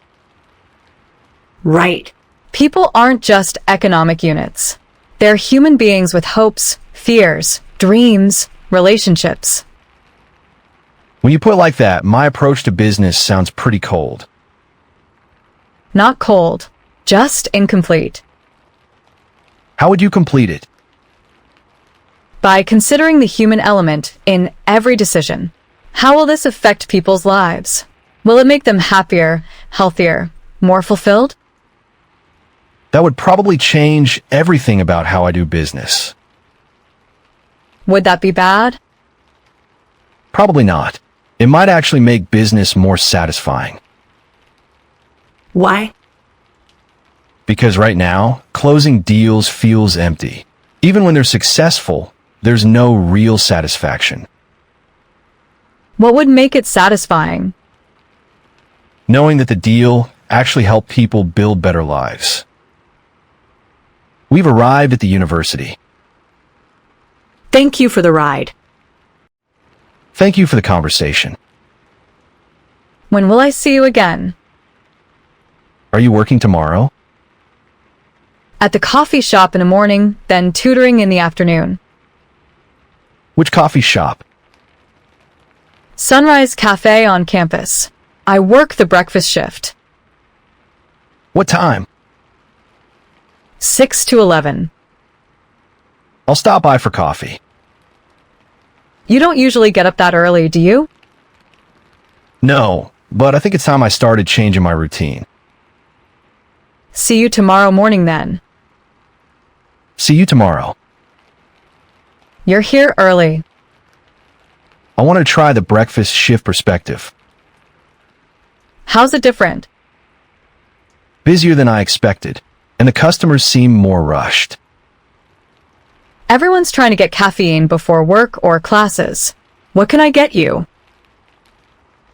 Right. People aren't just economic units. They're human beings with hopes, fears, dreams, relationships. When you put it like that, my approach to business sounds pretty cold. Not cold, just incomplete. How would you complete it? By considering the human element in every decision. How will this affect people's lives? Will it make them happier, healthier, more fulfilled? That would probably change everything about how I do business. Would that be bad? Probably not. It might actually make business more satisfying. Why? Because right now, closing deals feels empty. Even when they're successful, there's no real satisfaction. What would make it satisfying? Knowing that the deal actually helped people build better lives. We've arrived at the university. Thank you for the ride. Thank you for the conversation. When will I see you again? Are you working tomorrow? At the coffee shop in the morning, then tutoring in the afternoon. Which coffee shop? Sunrise Cafe on campus. I work the breakfast shift. What time? 6 to 11. I'll stop by for coffee. You don't usually get up that early, do you? No, but I think it's time I started changing my routine. See you tomorrow morning then. See you tomorrow. You're here early. I want to try the breakfast shift perspective. How's it different? Busier than I expected, and the customers seem more rushed. Everyone's trying to get caffeine before work or classes. What can I get you?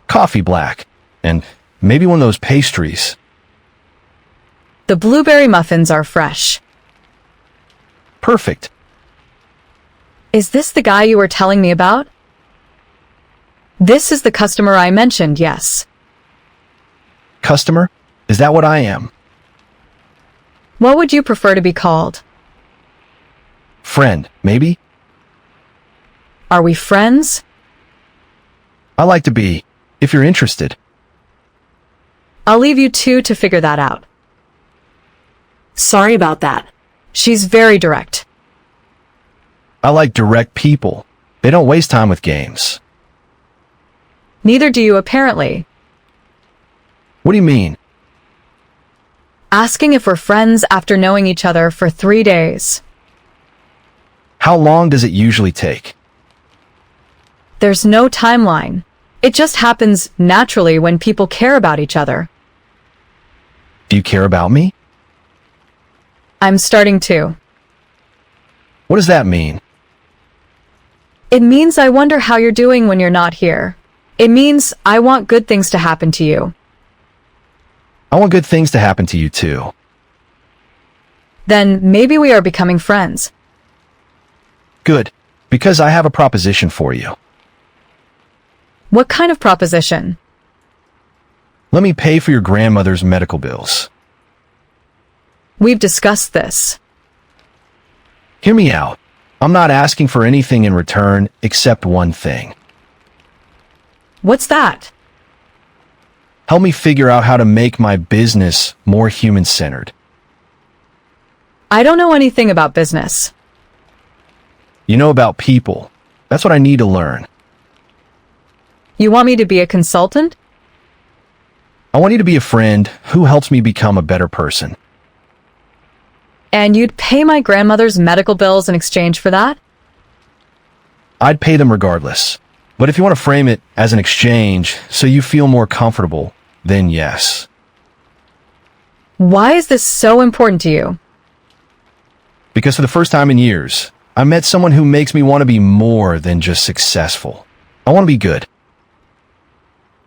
Coffee black, and maybe one of those pastries. The blueberry muffins are fresh. Perfect. Is this the guy you were telling me about? This is the customer I mentioned, yes. Customer? Is that what I am? What would you prefer to be called? Friend, maybe? Are we friends? I like to be, if you're interested. I'll leave you two to figure that out. Sorry about that. She's very direct. I like direct people. They don't waste time with games. Neither do you, apparently. What do you mean? Asking if we're friends after knowing each other for 3 days. How long does it usually take? There's no timeline. It just happens naturally when people care about each other. Do you care about me? I'm starting to. What does that mean? It means I wonder how you're doing when you're not here. It means I want good things to happen to you. I want good things to happen to you too. Then maybe we are becoming friends. Good, because I have a proposition for you. What kind of proposition? Let me pay for your grandmother's medical bills. We've discussed this. Hear me out. I'm not asking for anything in return except one thing. What's that? Help me figure out how to make my business more human-centered. I don't know anything about business. You know about people. That's what I need to learn. You want me to be a consultant? I want you to be a friend who helps me become a better person. And you'd pay my grandmother's medical bills in exchange for that? I'd pay them regardless. But if you want to frame it as an exchange so you feel more comfortable, then yes. Why is this so important to you? Because for the first time in years, I met someone who makes me want to be more than just successful. I want to be good.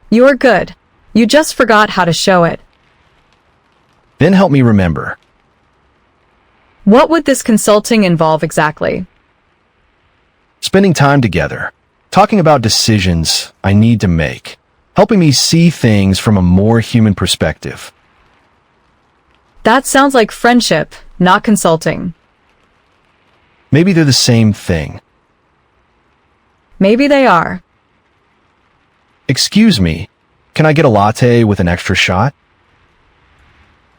You're good. You just forgot how to show it. Then help me remember. What would this consulting involve exactly? Spending time together, talking about decisions I need to make, helping me see things from a more human perspective. That sounds like friendship, not consulting. Maybe they're the same thing. Maybe they are. Excuse me, can I get a latte with an extra shot?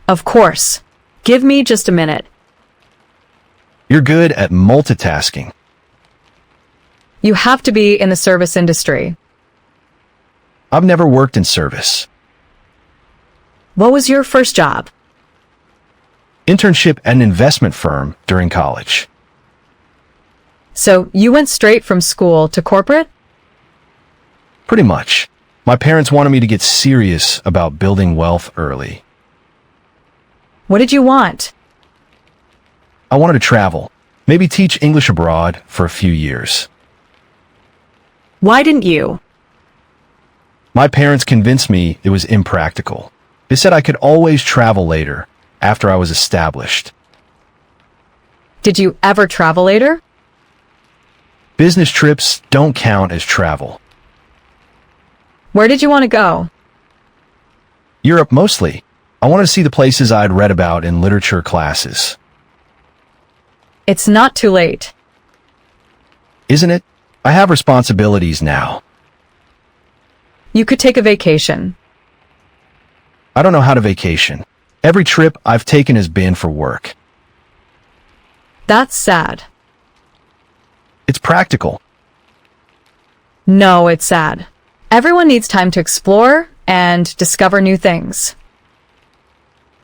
Of course. Give me just a minute. You're good at multitasking. You have to be in the service industry. I've never worked in service. What was your first job? Internship at an investment firm during college. So you went straight from school to corporate? Pretty much. My parents wanted me to get serious about building wealth early. What did you want? I wanted to travel, maybe teach English abroad for a few years. Why didn't you? My parents convinced me it was impractical. They said I could always travel later, after I was established. Did you ever travel later? Business trips don't count as travel. Where did you want to go? Europe mostly. I wanted to see the places I'd read about in literature classes. It's not too late. Isn't it? I have responsibilities now. You could take a vacation. I don't know how to vacation. Every trip I've taken has been for work. That's sad. It's practical. No, it's sad. Everyone needs time to explore and discover new things.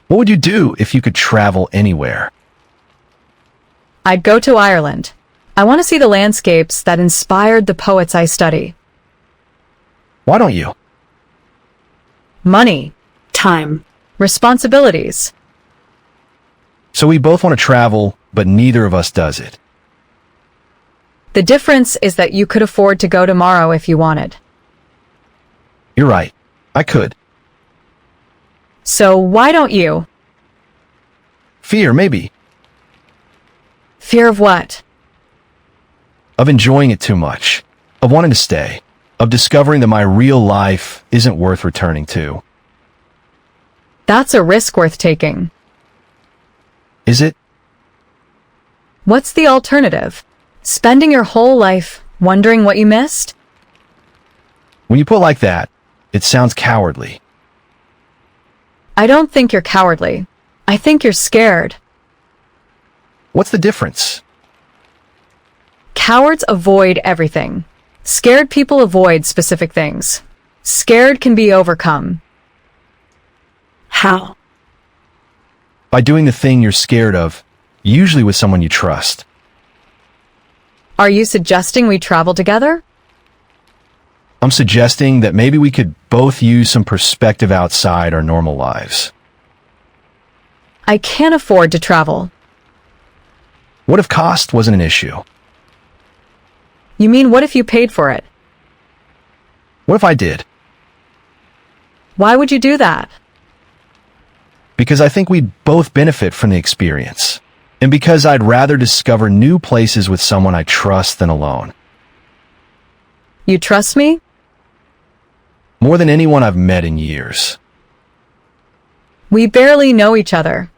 What would you do if you could travel anywhere? I'd go to Ireland. I want to see the landscapes that inspired the poets I study. Why don't you? Money, Time. responsibilities. So we both want to travel, but neither of us does it. The difference is that you could afford to go tomorrow if you wanted. You're right. I could. So why don't you? Fear, maybe. Fear of what? Of enjoying it too much. Of wanting to stay. Of discovering that my real life isn't worth returning to. That's a risk worth taking. Is it? What's the alternative? Spending your whole life wondering what you missed? When you put it like that, it sounds cowardly. I don't think you're cowardly. I think you're scared. What's the difference? Cowards avoid everything. Scared people avoid specific things. Scared can be overcome. How? By doing the thing you're scared of, usually with someone you trust. Are you suggesting we travel together? I'm suggesting that maybe we could both use some perspective outside our normal lives. I can't afford to travel. What if cost wasn't an issue? You mean what if you paid for it? What if I did? Why would you do that? because I think we'd both benefit from the experience, and because I'd rather discover new places with someone I trust than alone. You trust me? More than anyone I've met in years. We barely know each other.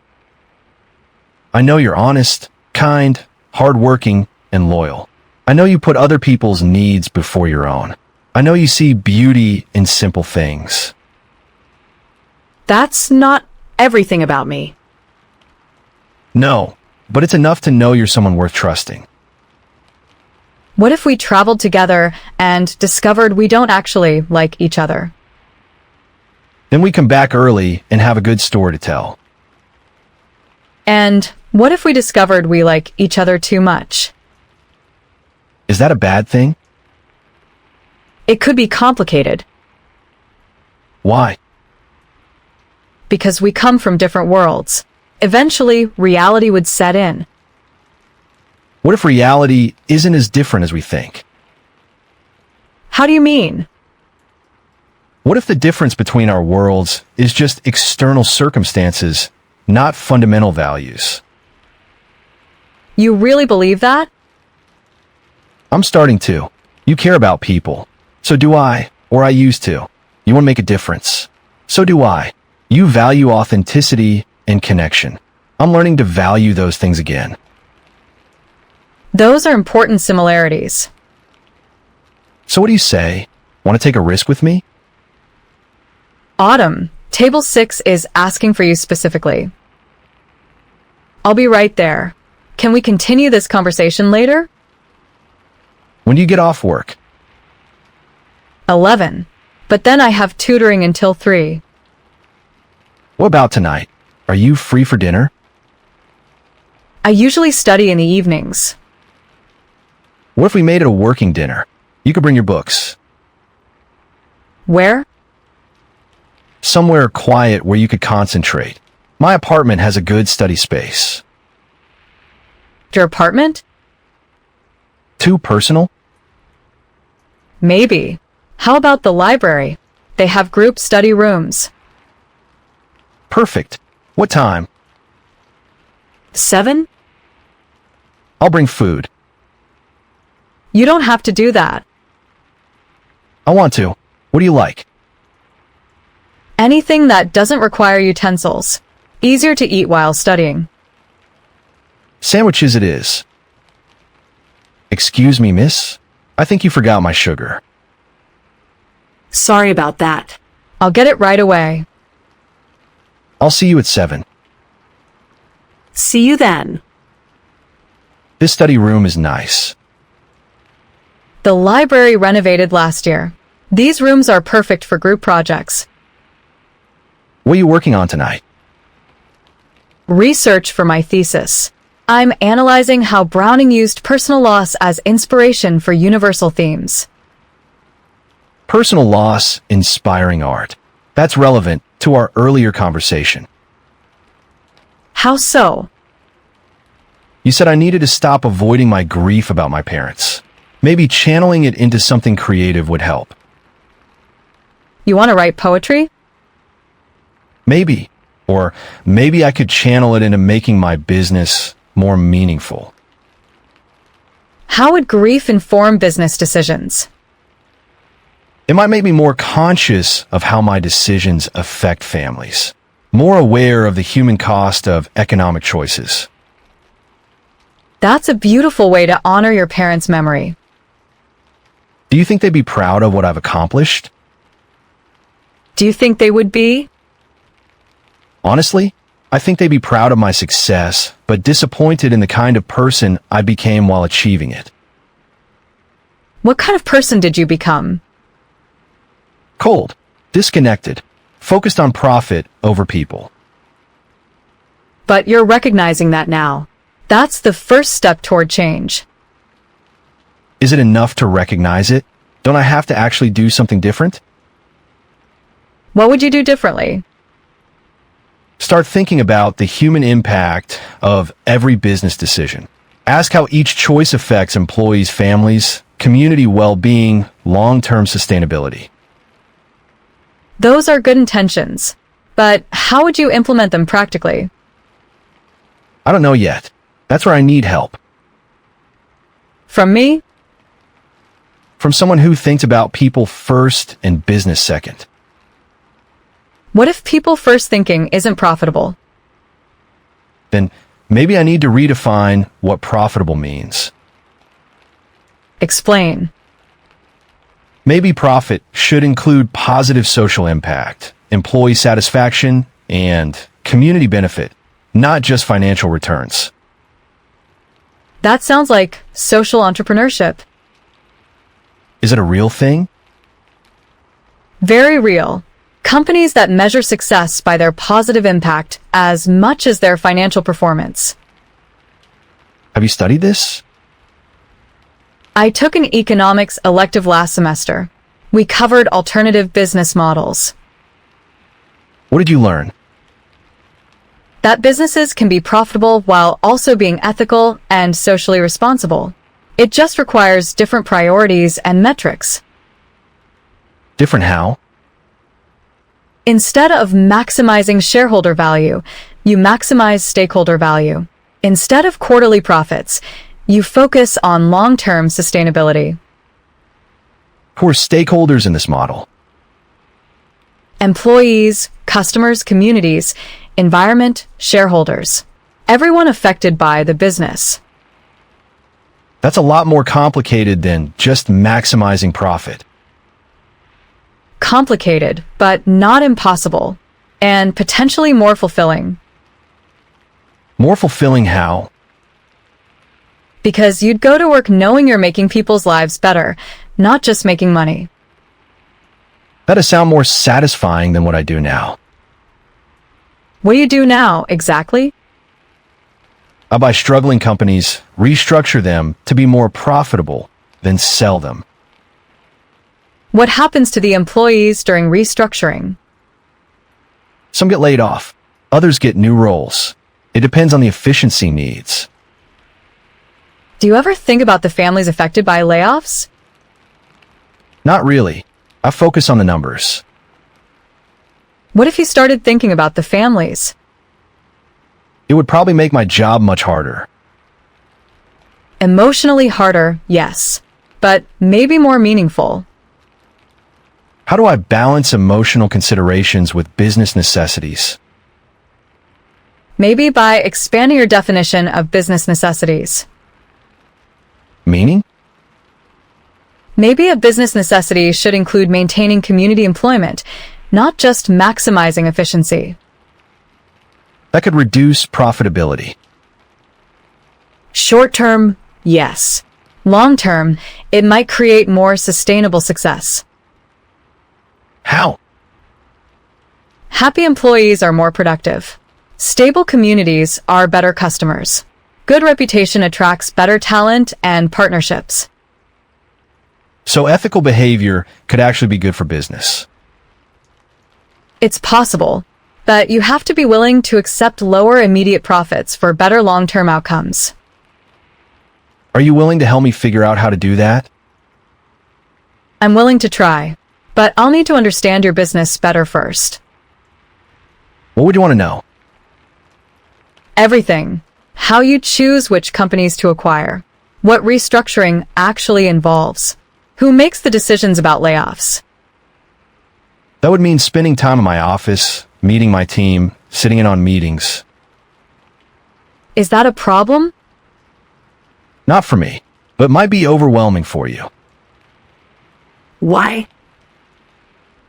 I know you're honest, kind, hardworking, and loyal. I know you put other people's needs before your own. I know you see beauty in simple things. That's not everything about me. No, but it's enough to know you're someone worth trusting. What if we traveled together and discovered we don't actually like each other? Then we come back early and have a good story to tell. And what if we discovered we like each other too much? Is that a bad thing? It could be complicated Why? because we come from different worlds. Eventually, reality would set in. What if reality isn't as different as we think? How do you mean? What if the difference between our worlds is just external circumstances, not fundamental values? You really believe that? I'm starting to. You care about people. So do I, or I used to. You want to make a difference. So do I. You value authenticity and connection. I'm learning to value those things again. Those are important similarities. So what do you say? Want to take a risk with me? Autumn, Table 6 is asking for you specifically. I'll be right there. Can we continue this conversation later? When do you get off work? 11. But then I have tutoring until 3. What about tonight? Are you free for dinner? I usually study in the evenings. What if we made it a working dinner? You could bring your books. Where? Somewhere quiet where you could concentrate. My apartment has a good study space. Your apartment? Too personal? Maybe. How about the library? They have group study rooms. Perfect. What time? 7? I'll bring food. You don't have to do that. I want to. What do you like? Anything that doesn't require utensils. Easier to eat while studying. Sandwiches it is. Excuse me, miss? I think you forgot my sugar. Sorry about that. I'll get it right away. I'll see you at 7. See you then. This study room is nice. The library renovated last year. These rooms are perfect for group projects. What are you working on tonight? Research for my thesis. I'm analyzing how Browning used personal loss as inspiration for universal themes. Personal loss, inspiring art. That's relevant to our earlier conversation. How so? You said I needed to stop avoiding my grief about my parents. Maybe channeling it into something creative would help. You want to write poetry? Maybe. Or maybe I could channel it into making my business more meaningful. How would grief inform business decisions? It might make me more conscious of how my decisions affect families, more aware of the human cost of economic choices. That's a beautiful way to honor your parents' memory. Do you think they'd be proud of what I've accomplished? Do you think they would be? Honestly, I think they'd be proud of my success, but disappointed in the kind of person I became while achieving it. What kind of person did you become? Cold, disconnected, focused on profit over people. But you're recognizing that now. That's the first step toward change. Is it enough to recognize it? Don't I have to actually do something different? What would you do differently? Start thinking about the human impact of every business decision. Ask how each choice affects employees' families, community well-being, long-term sustainability. Those are good intentions. but how would you implement them practically? I don't know yet. That's where I need help. From me? From someone who thinks about people first and business second. What if people first thinking isn't profitable? Then maybe I need to redefine what profitable means. Explain. Maybe profit should include positive social impact, employee satisfaction, and community benefit, not just financial returns. That sounds like social entrepreneurship. Is it a real thing? Very real. Companies that measure success by their positive impact as much as their financial performance. Have you studied this? I took an economics elective last semester. We covered alternative business models. What did you learn? That businesses can be profitable while also being ethical and socially responsible. It just requires different priorities and metrics. Different how? Instead of maximizing shareholder value, you maximize stakeholder value. Instead of quarterly profits, you focus on long-term sustainability. Who are stakeholders in this model? Employees, customers, communities, environment, shareholders. Everyone affected by the business. That's a lot more complicated than just maximizing profit. Complicated, but not impossible, and potentially more fulfilling. More fulfilling how? Because you'd go to work knowing you're making people's lives better, not just making money. That does sound more satisfying than what I do now. What do you do now, exactly? I buy struggling companies, restructure them to be more profitable, then sell them. What happens to the employees during restructuring? Some get laid off. Others get new roles. It depends on the efficiency needs. Do you ever think about the families affected by layoffs? Not really. I focus on the numbers. What if you started thinking about the families? It would probably make my job much harder. Emotionally harder, yes, but maybe more meaningful. How do I balance emotional considerations with business necessities? Maybe by expanding your definition of business necessities. Meaning? Maybe a business necessity should include maintaining community employment, not just maximizing efficiency. That could reduce profitability. Short-term, yes. Long-term, it might create more sustainable success. How? Happy employees are more productive. Stable communities are better customers. Good reputation attracts better talent and partnerships. So ethical behavior could actually be good for business. It's possible, but you have to be willing to accept lower immediate profits for better long-term outcomes. Are you willing to help me figure out how to do that? I'm willing to try, but I'll need to understand your business better first. What would you want to know? Everything. How you choose which companies to acquire. What restructuring actually involves. Who makes the decisions about layoffs? That would mean spending time in my office, meeting my team, sitting in on meetings. Is that a problem? Not for me, but might be overwhelming for you. Why?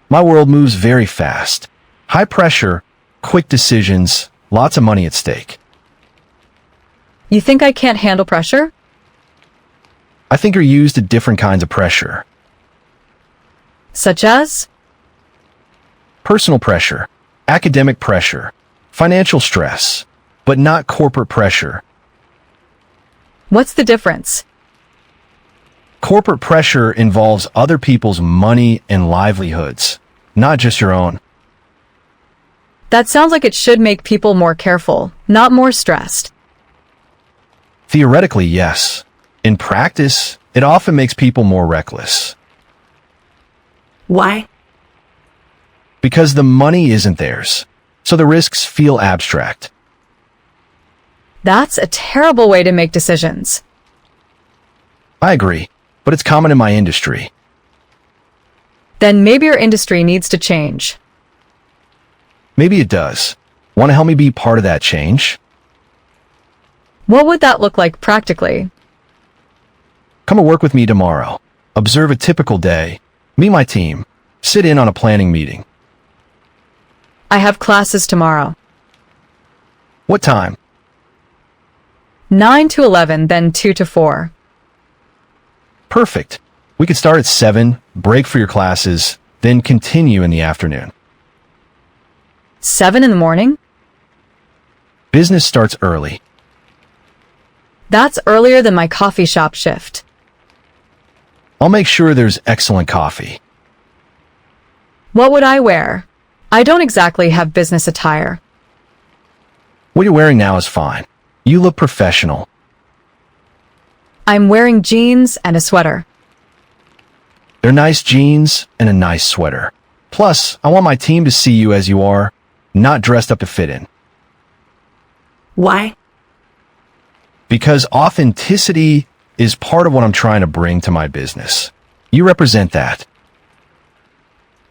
My world moves very fast. High pressure, quick decisions, lots of money at stake. You think I can't handle pressure? I think you're used to different kinds of pressure. Such as? Personal pressure, academic pressure, financial stress, but not corporate pressure. What's the difference? Corporate pressure involves other people's money and livelihoods, not just your own. That sounds like it should make people more careful, not more stressed. Theoretically, yes. In practice, it often makes people more reckless. Why? Because the money isn't theirs. so the risks feel abstract. That's a terrible way to make decisions. I agree, but it's common in my industry. Then maybe your industry needs to change. Maybe it does. Want to help me be part of that change? What would that look like practically? Come and work with me tomorrow. Observe a typical day. Meet my team. Sit in on a planning meeting. I have classes tomorrow. What time? 9 to 11, then 2 to 4. Perfect. We could start at 7, break for your classes, then continue in the afternoon. 7 in the morning? Business starts early. That's earlier than my coffee shop shift. I'll make sure there's excellent coffee. What would I wear? I don't exactly have business attire. What you're wearing now is fine. You look professional. I'm wearing jeans and a sweater. They're nice jeans and a nice sweater. Plus, I want my team to see you as you are, not dressed up to fit in. Why? Because authenticity is part of what I'm trying to bring to my business. You represent that.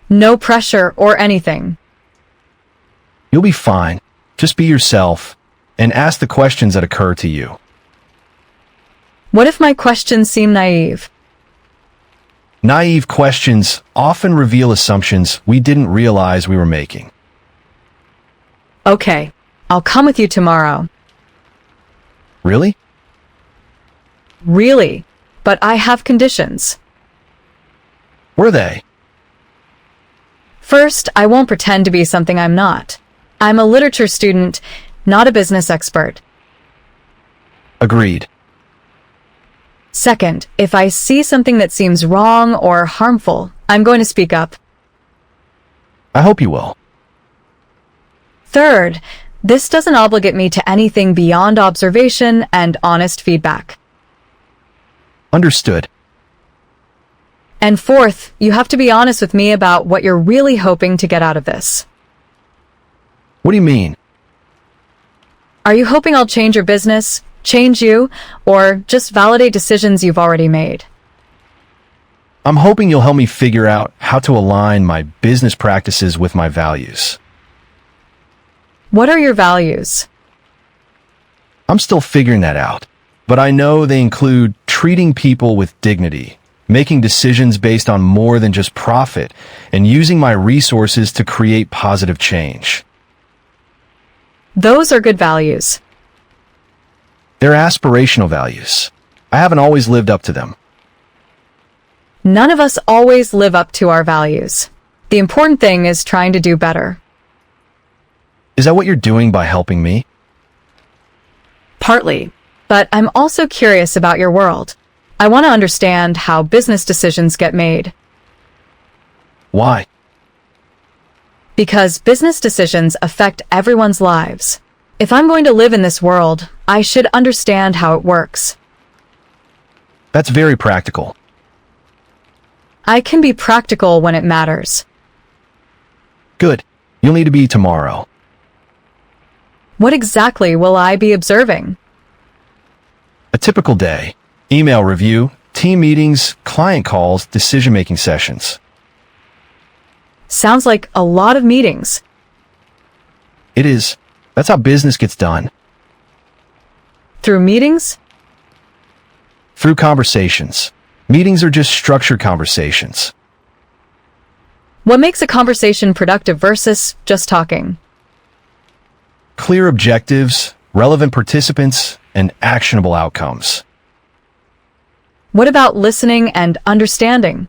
No pressure or anything. You'll be fine. Just be yourself and ask the questions that occur to you. What if my questions seem naive? Naive questions often reveal assumptions we didn't realize we were making. Okay, I'll come with you tomorrow. Really? Really, but I have conditions. Were they? First, I won't pretend to be something I'm not. I'm a literature student, not a business expert. Agreed. Second, if I see something that seems wrong or harmful, I'm going to speak up. I hope you will. Third, this doesn't obligate me to anything beyond observation and honest feedback. Understood. And fourth, you have to be honest with me about what you're really hoping to get out of this. What do you mean? Are you hoping I'll change your business, change you, or just validate decisions you've already made? I'm hoping you'll help me figure out how to align my business practices with my values. What are your values? I'm still figuring that out, but I know they include treating people with dignity, making decisions based on more than just profit, and using my resources to create positive change. Those are good values. They're aspirational values. I haven't always lived up to them. None of us always live up to our values. The important thing is trying to do better. Is that what you're doing by helping me? Partly. But I'm also curious about your world. I want to understand how business decisions get made. Why? Because business decisions affect everyone's lives. If I'm going to live in this world, I should understand how it works. That's very practical. I can be practical when it matters. Good. You'll need to be tomorrow. What exactly will I be observing? A typical day. Email review, team meetings, client calls, decision-making sessions. Sounds like a lot of meetings. It is. That's how business gets done. Through meetings? Through conversations. Meetings are just structured conversations. What makes a conversation productive versus just talking? Clear objectives, relevant participants, and actionable outcomes. What about listening and understanding?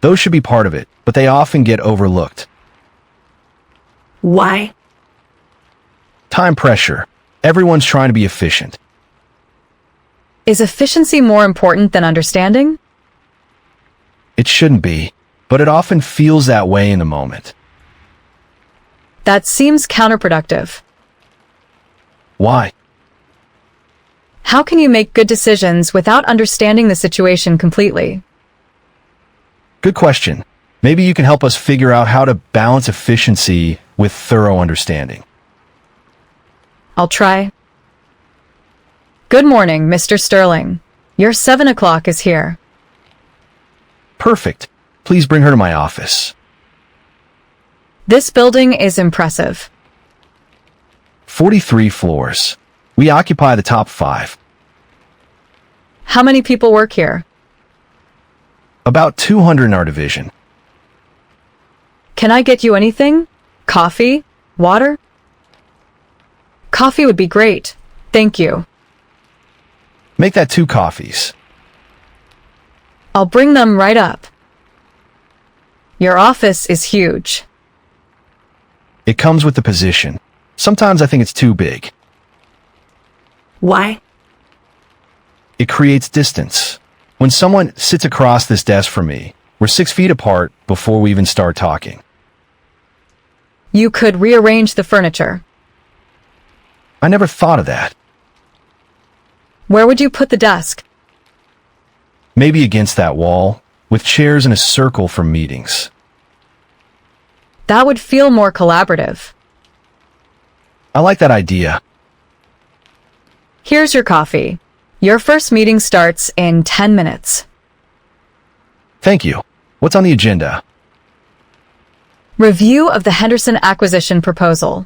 Those should be part of it, but they often get overlooked. Why? Time pressure. Everyone's trying to be efficient. Is efficiency more important than understanding? It shouldn't be, but it often feels that way in the moment. That seems counterproductive. Why? How can you make good decisions without understanding the situation completely? Good question. Maybe you can help us figure out how to balance efficiency with thorough understanding. I'll try. Good morning, Mr. Sterling. Your 7 o'clock is here. Perfect. Please bring her to my office. This building is impressive. 43 floors. We occupy the top 5. How many people work here? About 200 in our division. Can I get you anything? Coffee? Water? Coffee would be great. Thank you. Make that 2 coffees. I'll bring them right up. Your office is huge. It comes with the position. Sometimes I think it's too big. Why? It creates distance. When someone sits across this desk from me, we're 6 feet apart before we even start talking. You could rearrange the furniture. I never thought of that. Where would you put the desk? Maybe against that wall, with chairs in a circle for meetings. That would feel more collaborative. I like that idea. Here's your coffee. Your first meeting starts in 10 minutes. Thank you. What's on the agenda? Review of the Henderson acquisition proposal.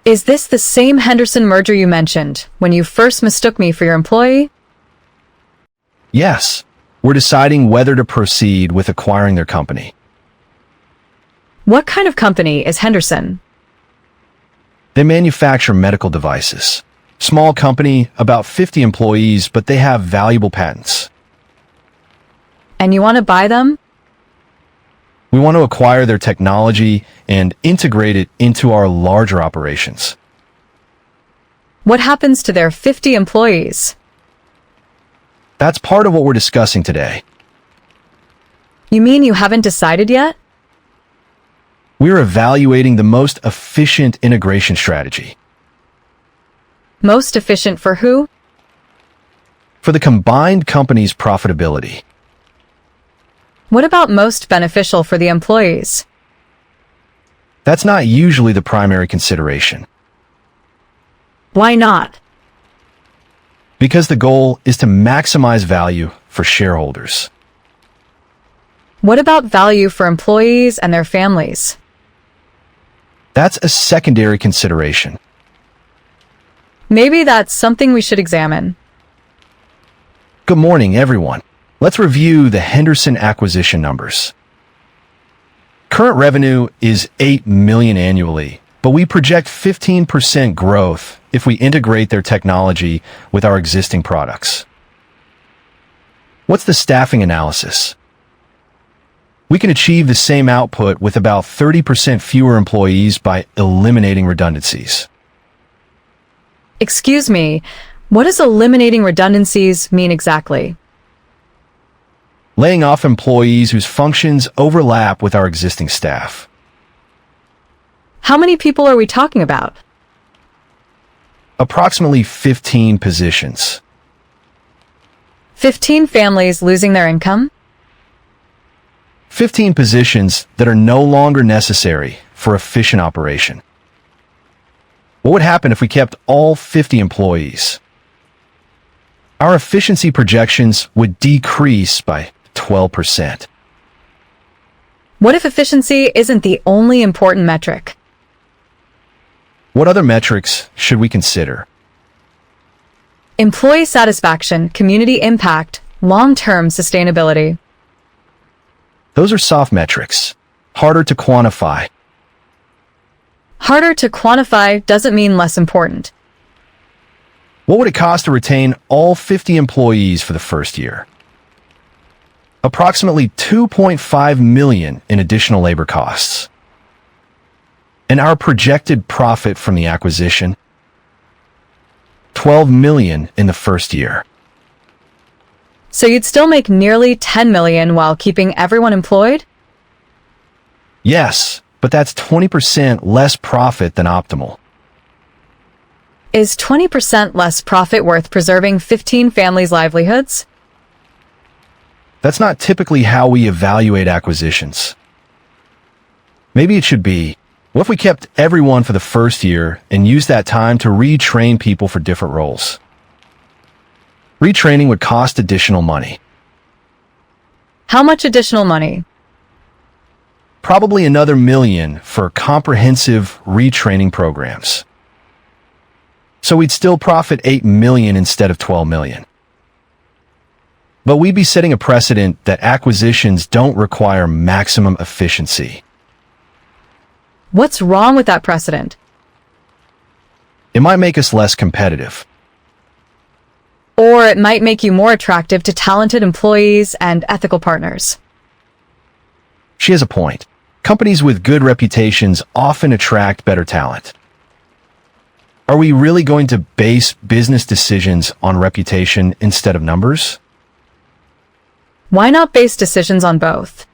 Is this the same Henderson merger you mentioned when you first mistook me for your employee? Yes. We're deciding whether to proceed with acquiring their company. What kind of company is Henderson? They manufacture medical devices. Small company, about 50 employees, but they have valuable patents. And you want to buy them? We want to acquire their technology and integrate it into our larger operations. What happens to their 50 employees? That's part of what we're discussing today. You mean you haven't decided yet? We're evaluating the most efficient integration strategy. Most efficient for who? For the combined company's profitability. What about most beneficial for the employees? That's not usually the primary consideration, Why not? because the goal is to maximize value for shareholders. What about value for employees and their families? That's a secondary consideration. Maybe that's something we should examine. Good morning, everyone. Let's review the Henderson acquisition numbers. Current revenue is $8 million annually, but we project 15% growth if we integrate their technology with our existing products. What's the staffing analysis? We can achieve the same output with about 30% fewer employees by eliminating redundancies. Excuse me, what does eliminating redundancies mean exactly? Laying off employees whose functions overlap with our existing staff. How many people are we talking about? Approximately 15 positions. 15 families losing their income? 15 positions that are no longer necessary for efficient operation. What would happen if we kept all 50 employees? Our efficiency projections would decrease by 12%. What if efficiency isn't the only important metric? What other metrics should we consider? Employee satisfaction, community impact, long-term sustainability. Those are soft metrics, harder to quantify. Harder to quantify doesn't mean less important. What would it cost to retain all 50 employees for the first year? Approximately $2.5 million in additional labor costs. And our projected profit from the acquisition? $12 million in the first year. So you'd still make nearly $10 million while keeping everyone employed? Yes, but that's 20% less profit than optimal. Is 20% less profit worth preserving 15 families' livelihoods? That's not typically how we evaluate acquisitions. Maybe it should be, what if we kept everyone for the first year and used that time to retrain people for different roles? Retraining would cost additional money. How much additional money? Probably another $1 million for comprehensive retraining programs. So we'd still profit $8 million instead of $12 million. But we'd be setting a precedent that acquisitions don't require maximum efficiency. What's wrong with that precedent? It might make us less competitive. Or it might make you more attractive to talented employees and ethical partners. She has a point. Companies with good reputations often attract better talent. Are we really going to base business decisions on reputation instead of numbers? Why not base decisions on both?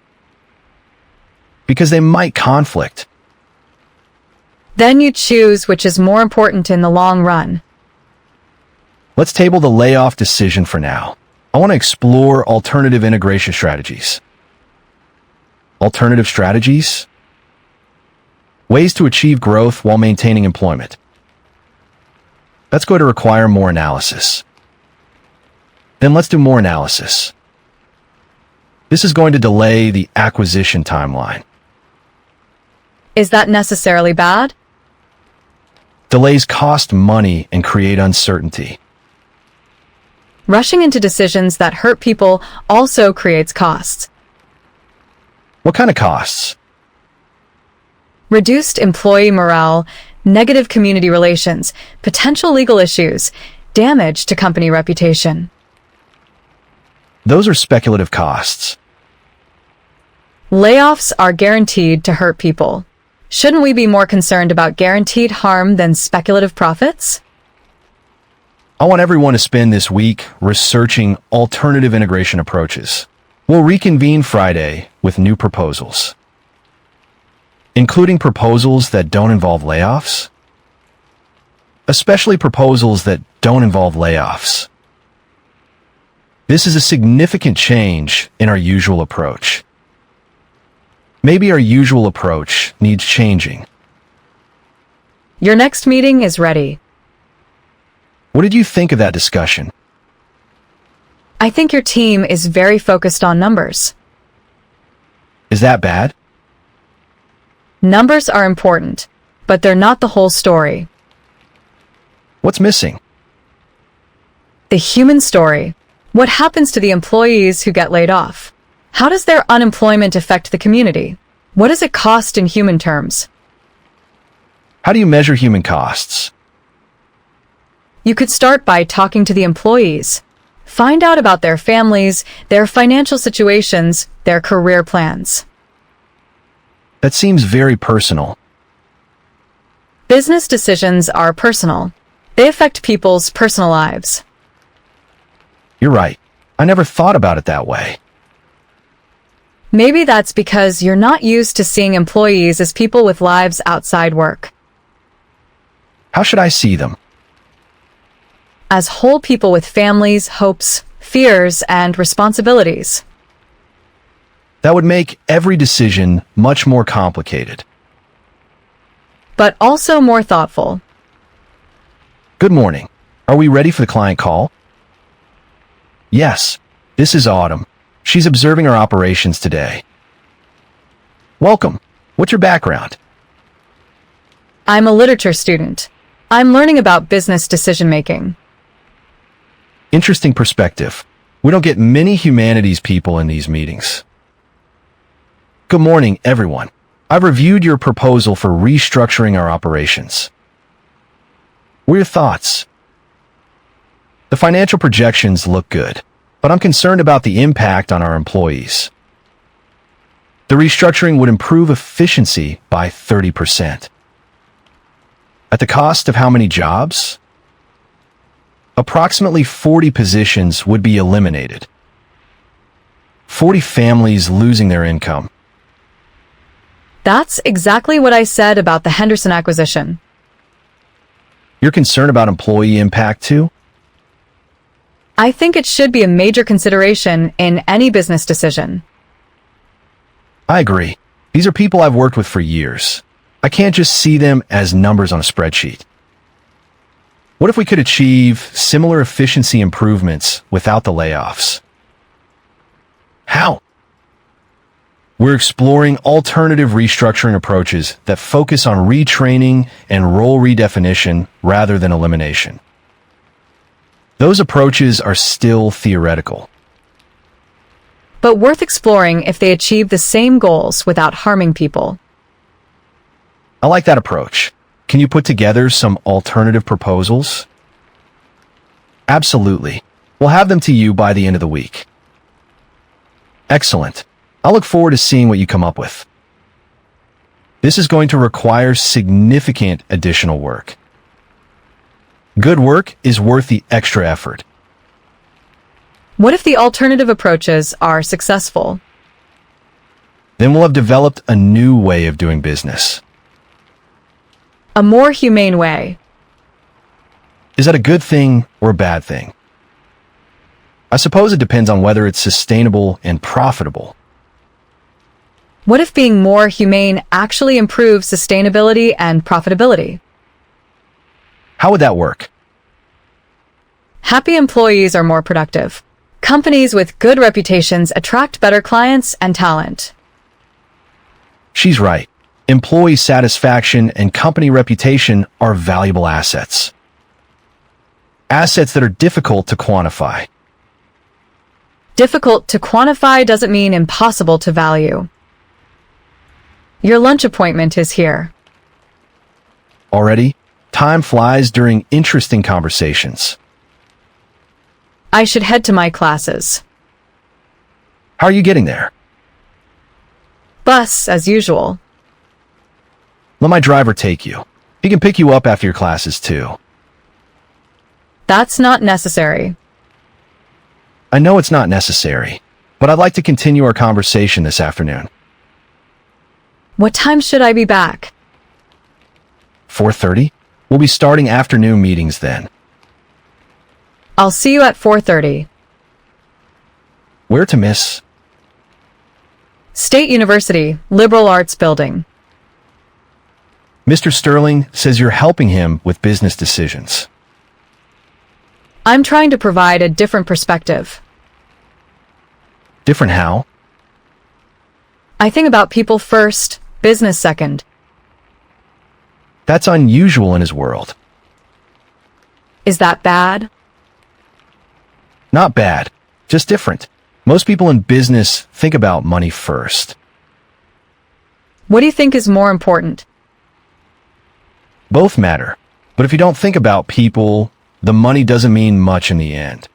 Because they might conflict. Then you choose which is more important in the long run. Let's table the layoff decision for now. I want to explore alternative integration strategies. Alternative strategies? Ways to achieve growth while maintaining employment. That's going to require more analysis. Then let's do more analysis. This is going to delay the acquisition timeline. Is that necessarily bad? Delays cost money and create uncertainty. Rushing into decisions that hurt people also creates costs. What kind of costs? Reduced employee morale, negative community relations, potential legal issues, damage to company reputation. Those are speculative costs. Layoffs are guaranteed to hurt people. Shouldn't we be more concerned about guaranteed harm than speculative profits? I want everyone to spend this week researching alternative integration approaches. We'll reconvene Friday with new proposals, including proposals that don't involve layoffs, especially proposals that don't involve layoffs. This is a significant change in our usual approach. Maybe our usual approach needs changing. Your next meeting is ready. What did you think of that discussion? I think your team is very focused on numbers. Is that bad? Numbers are important, but they're not the whole story. What's missing? The human story. What happens to the employees who get laid off? How does their unemployment affect the community? What does it cost in human terms? How do you measure human costs? You could start by talking to the employees. Find out about their families, their financial situations, their career plans. That seems very personal. Business decisions are personal. They affect people's personal lives. You're right. I never thought about it that way. Maybe that's because you're not used to seeing employees as people with lives outside work. How should I see them? As whole people with families, hopes, fears, and responsibilities. That would make every decision much more complicated. But also more thoughtful. Good morning. Are we ready for the client call? Yes, this is Autumn. She's observing our operations today. Welcome. What's your background? I'm a literature student. I'm learning about business decision-making. Interesting perspective. We don't get many humanities people in these meetings. Good morning, everyone. I've reviewed your proposal for restructuring our operations. What are your thoughts? The financial projections look good, but I'm concerned about the impact on our employees. The restructuring would improve efficiency by 30%. At the cost of how many jobs? Approximately 40 positions would be eliminated. 40 families losing their income. That's exactly what I said about the Henderson acquisition. You're concerned about employee impact too? I think it should be a major consideration in any business decision. I agree. These are people I've worked with for years. I can't just see them as numbers on a spreadsheet. What if we could achieve similar efficiency improvements without the layoffs? How? We're exploring alternative restructuring approaches that focus on retraining and role redefinition rather than elimination. Those approaches are still theoretical. But worth exploring if they achieve the same goals without harming people. I like that approach. Can you put together some alternative proposals? Absolutely. We'll have them to you by the end of the week. Excellent. I'll look forward to seeing what you come up with. This is going to require significant additional work. Good work is worth the extra effort. What if the alternative approaches are successful? Then we'll have developed a new way of doing business. A more humane way. Is that a good thing or a bad thing? I suppose it depends on whether it's sustainable and profitable. What if being more humane actually improves sustainability and profitability? How would that work? Happy employees are more productive. Companies with good reputations attract better clients and talent. She's right. Employee satisfaction and company reputation are valuable assets. Assets that are difficult to quantify. Difficult to quantify doesn't mean impossible to value. Your lunch appointment is here. Already, time flies during interesting conversations. I should head to my classes. How are you getting there? Bus, as usual. Let my driver take you. He can pick you up after your classes too. That's not necessary. I know it's not necessary, but I'd like to continue our conversation this afternoon. What time should I be back? 4:30? We'll be starting afternoon meetings then. I'll see you at 4:30. Where to, miss? State University, Liberal Arts Building. Mr. Sterling says you're helping him with business decisions. I'm trying to provide a different perspective. Different how? I think about people first, business second. That's unusual in his world. Is that bad? Not bad, just different. Most people in business think about money first. What do you think is more important? Both matter, but if you don't think about people, the money doesn't mean much in the end.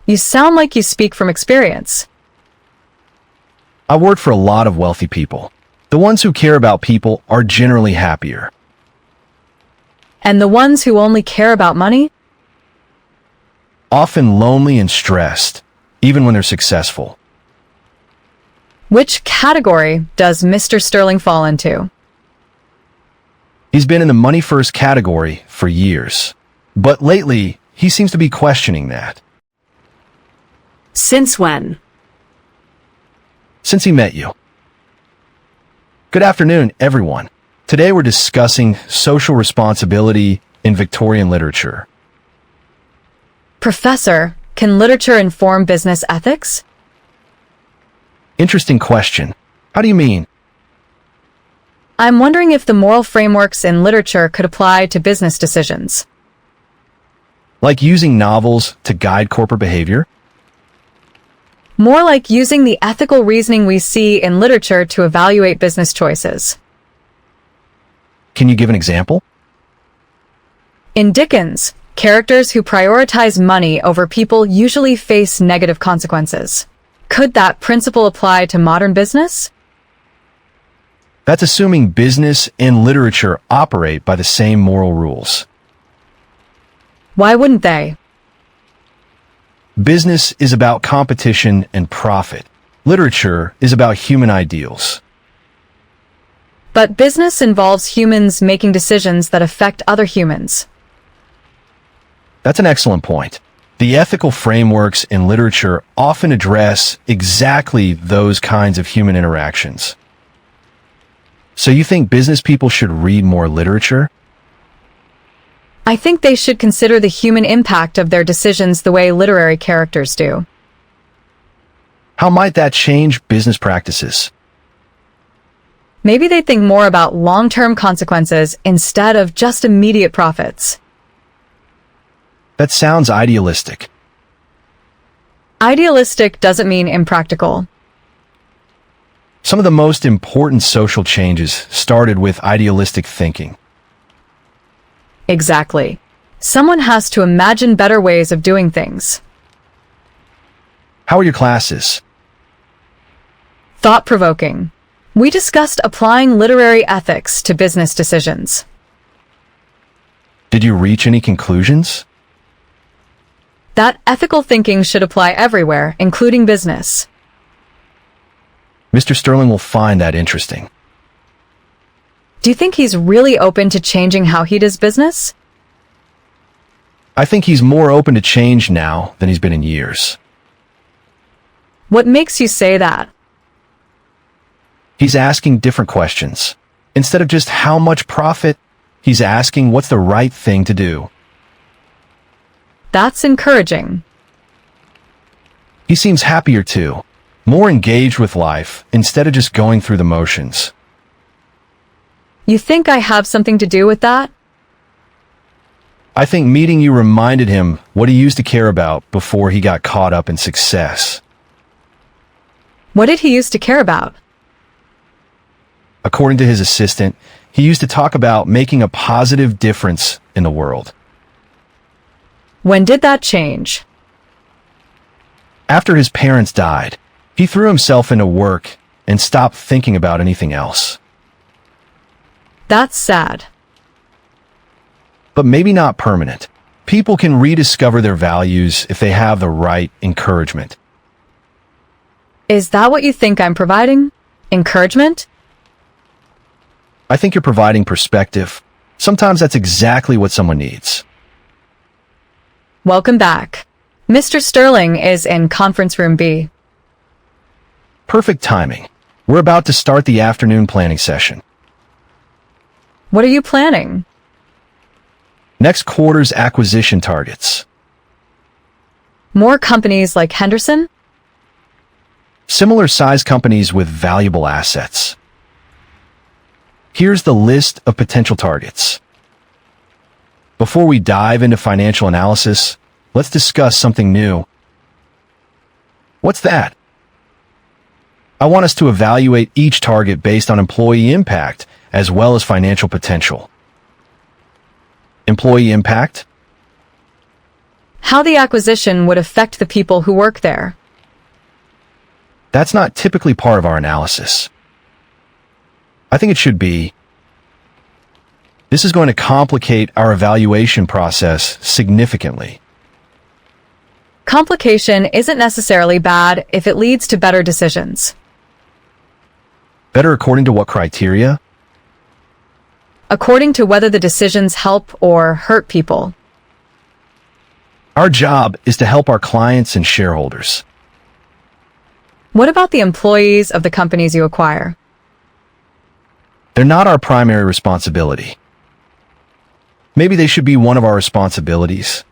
You sound like you speak from experience. I work for a lot of wealthy people. The ones who care about people are generally happier. And the ones who only care about money? Often lonely and stressed, even when they're successful. Which category does Mr. Sterling fall into? He's been in the money first category for years, but lately he seems to be questioning that. Since when? Since he met you. Good afternoon, everyone. Today we're discussing social responsibility in Victorian literature. Professor, can literature inform business ethics? Interesting question. How do you mean? I'm wondering if the moral frameworks in literature could apply to business decisions. Like using novels to guide corporate behavior? More like using the ethical reasoning we see in literature to evaluate business choices. Can you give an example? In Dickens, characters who prioritize money over people usually face negative consequences. Could that principle apply to modern business? That's assuming business and literature operate by the same moral rules. Why wouldn't they? Business is about competition and profit. Literature is about human ideals. But business involves humans making decisions that affect other humans. That's an excellent point. The ethical frameworks in literature often address exactly those kinds of human interactions. So you think business people should read more literature? I think they should consider the human impact of their decisions the way literary characters do. How might that change business practices? Maybe they think more about long-term consequences instead of just immediate profits. That sounds idealistic. Idealistic doesn't mean impractical. Some of the most important social changes started with idealistic thinking. Exactly. Someone has to imagine better ways of doing things. How are your classes? Thought-provoking. We discussed applying literary ethics to business decisions. Did you reach any conclusions? That ethical thinking should apply everywhere, including business. Mr. Sterling will find that interesting. Do you think he's really open to changing how he does business? I think he's more open to change now than he's been in years. What makes you say that? He's asking different questions. Instead of just how much profit, he's asking what's the right thing to do. That's encouraging. He seems happier too, more engaged with life instead of just going through the motions. You think I have something to do with that? I think meeting you reminded him what he used to care about before he got caught up in success. What did he used to care about? According to his assistant, he used to talk about making a positive difference in the world. When did that change? After his parents died, he threw himself into work and stopped thinking about anything else. That's sad. But maybe not permanent. People can rediscover their values if they have the right encouragement. Is that what you think I'm providing? Encouragement? I think you're providing perspective. Sometimes that's exactly what someone needs. Welcome back. Mr. Sterling is in conference room B. Perfect timing. We're about to start the afternoon planning session. What are you planning? Next quarter's acquisition targets. More companies like Henderson? Similar size companies with valuable assets. Here's the list of potential targets. Before we dive into financial analysis, let's discuss something new. What's that? I want us to evaluate each target based on employee impact as well as financial potential. Employee impact? How the acquisition would affect the people who work there. That's not typically part of our analysis. I think it should be. This is going to complicate our evaluation process significantly. Complication isn't necessarily bad if it leads to better decisions. Better according to what criteria? According to whether the decisions help or hurt people. Our job is to help our clients and shareholders. What about the employees of the companies you acquire? They're not our primary responsibility. Maybe they should be one of our responsibilities.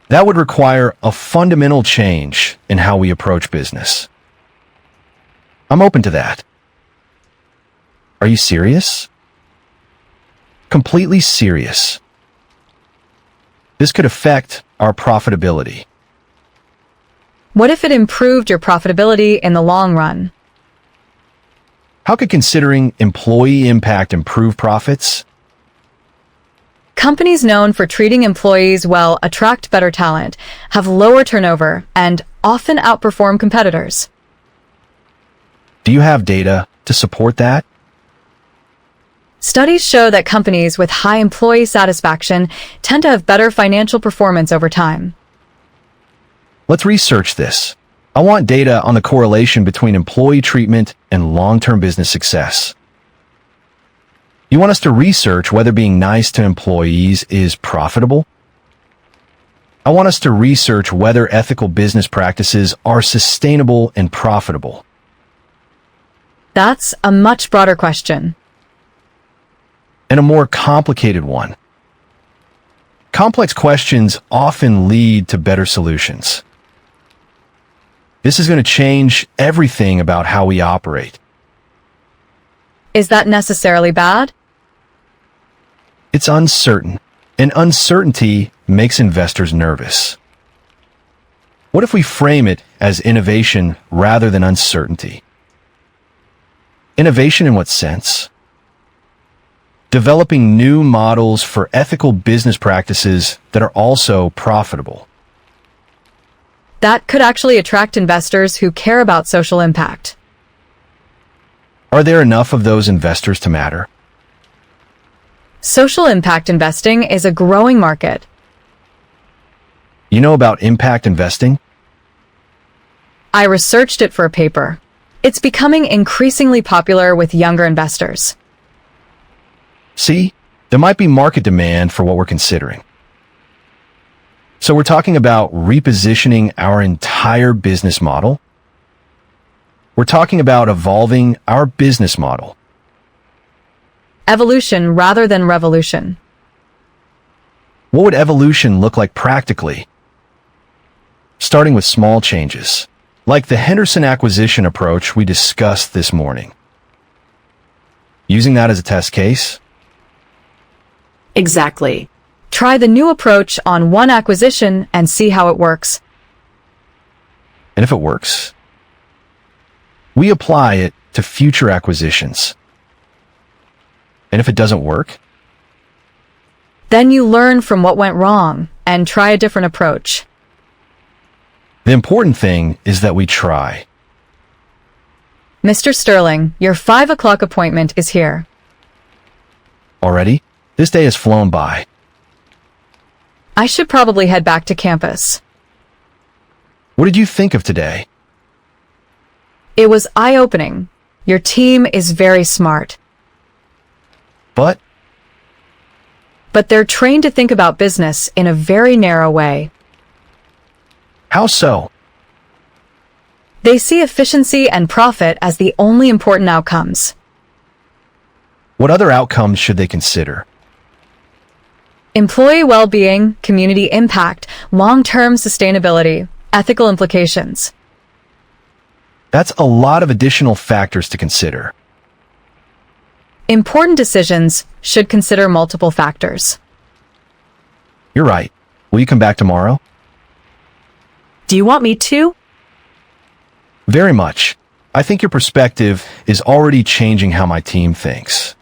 That would require a fundamental change in how we approach business. I'm open to that. Are you serious? Completely serious. This could affect our profitability. What if it improved your profitability in the long run? How could considering employee impact improve profits? Companies known for treating employees well attract better talent, have lower turnover, and often outperform competitors. Do you have data to support that? Studies show that companies with high employee satisfaction tend to have better financial performance over time. Let's research this. I want data on the correlation between employee treatment and long-term business success. You want us to research whether being nice to employees is profitable? I want us to research whether ethical business practices are sustainable and profitable. That's a much broader question. And a more complicated one. Complex questions often lead to better solutions. This is going to change everything about how we operate. Is that necessarily bad? It's uncertain, and uncertainty makes investors nervous. What if we frame it as innovation rather than uncertainty? Innovation in what sense? Developing new models for ethical business practices that are also profitable. That could actually attract investors who care about social impact. Are there enough of those investors to matter? Social impact investing is a growing market. You know about impact investing? I researched it for a paper. It's becoming increasingly popular with younger investors. See, there might be market demand for what we're considering. So we're talking about repositioning our entire business model. We're talking about evolving our business model. Evolution rather than revolution. What would evolution look like practically? Starting with small changes, like the Henderson acquisition approach we discussed this morning. Using that as a test case? Exactly. Try the new approach on one acquisition and see how it works. And if it works, we apply it to future acquisitions. And if it doesn't work, then you learn from what went wrong and try a different approach. The important thing is that we try. Mr. Sterling, your 5 o'clock appointment is here. Already? This day has flown by. I should probably head back to campus. What did you think of today? It was eye-opening. Your team is very smart, But but they're trained to think about business in a very narrow way. how so? They see efficiency and profit as the only important outcomes. What other outcomes should they consider? Employee well-being, community impact, long-term sustainability, ethical implications. That's a lot of additional factors to consider. Important decisions should consider multiple factors. You're right. Will you come back tomorrow? Do you want me to? Very much. I think your perspective is already changing how my team thinks.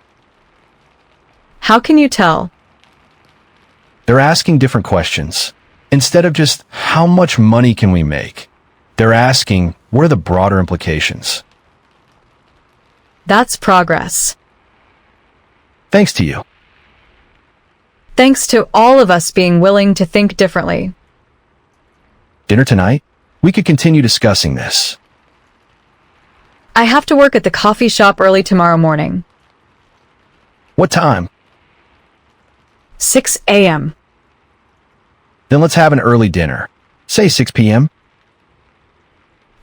How can you tell? They're asking different questions. Instead of just, how much money can we make? They're asking, what are the broader implications? That's progress. Thanks to you. Thanks to all of us being willing to think differently. Dinner tonight? We could continue discussing this. I have to work at the coffee shop early tomorrow morning. What time? 6 a.m. Then let's have an early dinner. Say 6 p.m.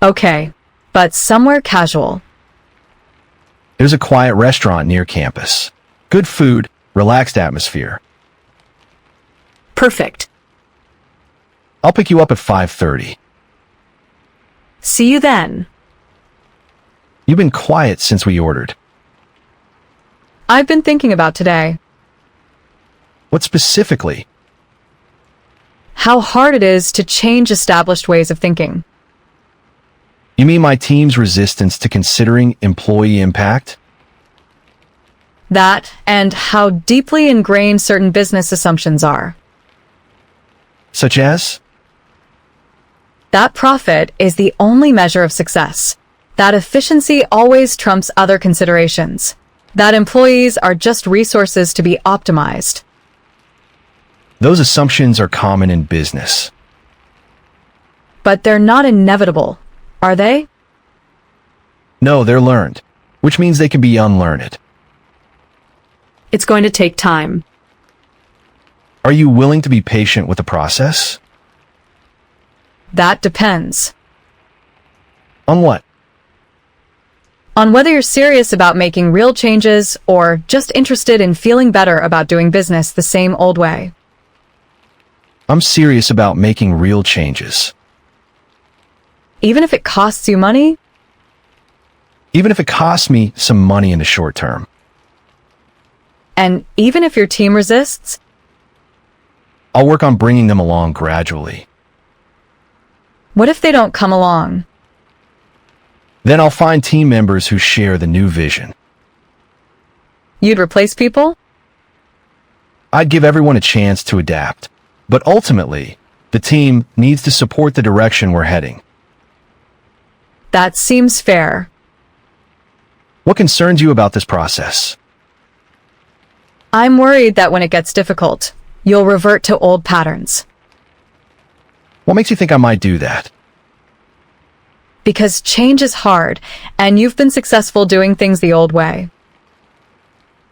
Okay, but somewhere casual. There's a quiet restaurant near campus. Good food, relaxed atmosphere. Perfect. I'll pick you up at 5:30. See you then. You've been quiet since we ordered. I've been thinking about today. What specifically? How hard it is to change established ways of thinking. You mean my team's resistance to considering employee impact? That and how deeply ingrained certain business assumptions are. Such as? That profit is the only measure of success. That efficiency always trumps other considerations. That employees are just resources to be optimized. Those assumptions are common in business. But they're not inevitable, are they? No, they're learned, which means they can be unlearned. It's going to take time. Are you willing to be patient with the process? That depends On what? on whether you're serious about making real changes or just interested in feeling better about doing business the same old way. I'm serious about making real changes. Even if it costs you money, Even if it costs me some money in the short term. and even if your team resists, I'll work on bringing them along gradually. what if they don't come along? Then I'll find team members who share the new vision. You'd replace people? I'd give everyone a chance to adapt. But ultimately, the team needs to support the direction we're heading. That seems fair. What concerns you about this process? I'm worried that when it gets difficult, you'll revert to old patterns. What makes you think I might do that? Because change is hard, and you've been successful doing things the old way.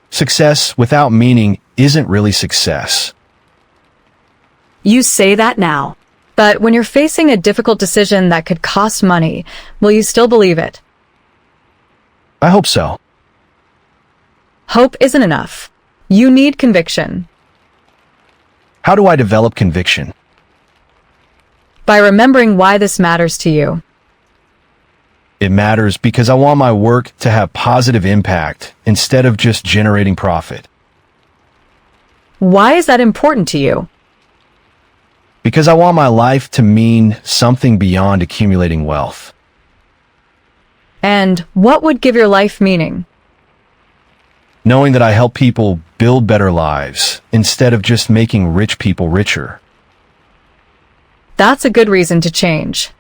Success without meaning isn't really success. You say that now. But when you're facing a difficult decision that could cost money, will you still believe it? I hope so. Hope isn't enough. You need conviction. How do I develop conviction? By remembering why this matters to you. It matters because I want my work to have positive impact instead of just generating profit. Why is that important to you? Because I want my life to mean something beyond accumulating wealth. And what would give your life meaning? Knowing that I help people build better lives instead of just making rich people richer. That's a good reason to change.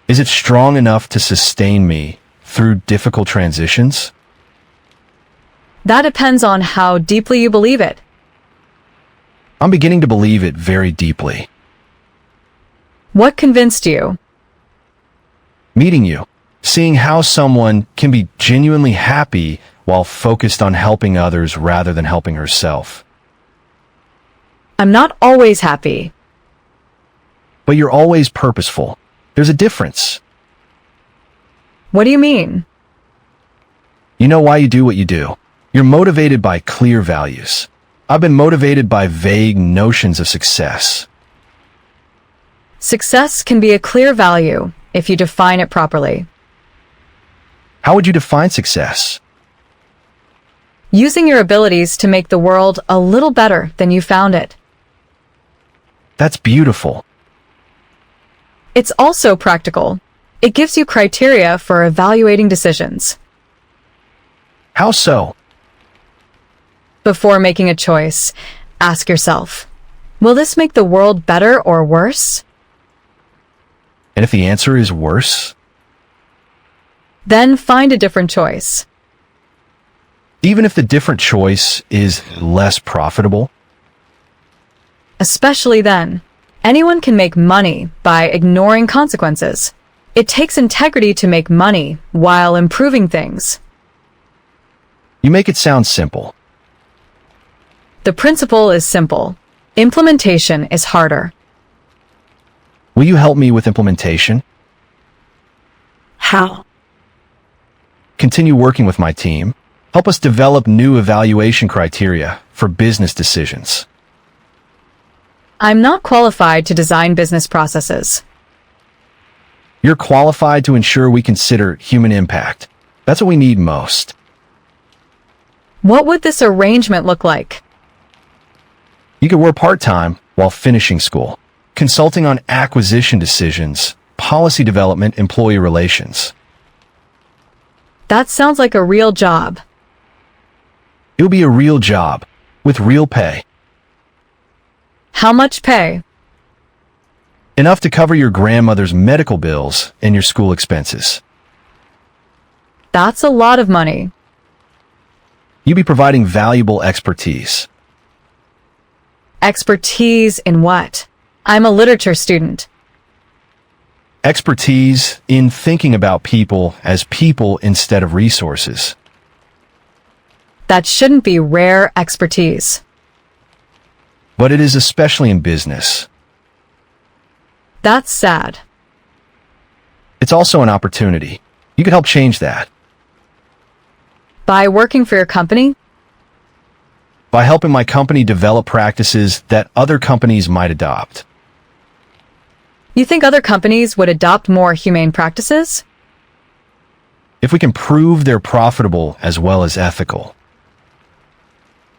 Is it strong enough to sustain me through difficult transitions? That depends on how deeply you believe it. I'm beginning to believe it very deeply. What convinced you? Meeting you, seeing how someone can be genuinely happy while focused on helping others rather than helping herself. I'm not always happy. But you're always purposeful. There's a difference. What do you mean? You know why you do what you do. You're motivated by clear values. I've been motivated by vague notions of success. Success can be a clear value if you define it properly. How would you define success? Using your abilities to make the world a little better than you found it. That's beautiful. It's also practical. It gives you criteria for evaluating decisions. How so? Before making a choice, ask yourself, will this make the world better or worse? And if the answer is worse? Then find a different choice. Even if the different choice is less profitable? Especially then. Anyone can make money by ignoring consequences. It takes integrity to make money while improving things. You make it sound simple. The principle is simple. Implementation is harder. Will you help me with implementation? How? Continue working with my team. Help us develop new evaluation criteria for business decisions. I'm not qualified to design business processes. You're qualified to ensure we consider human impact. That's what we need most. What would this arrangement look like? You could work part-time while finishing school, consulting on acquisition decisions, policy development, employee relations. That sounds like a real job. It will be a real job with real pay. How much pay? Enough to cover your grandmother's medical bills and your school expenses. That's a lot of money. You'll be providing valuable expertise. Expertise in what? I'm a literature student. Expertise in thinking about people as people instead of resources. That shouldn't be rare expertise. But it is especially in business. That's sad. It's also an opportunity. You could help change that By working for your company? by helping my company develop practices that other companies might adopt. You think other companies would adopt more humane practices? If we can prove they're profitable as well as ethical.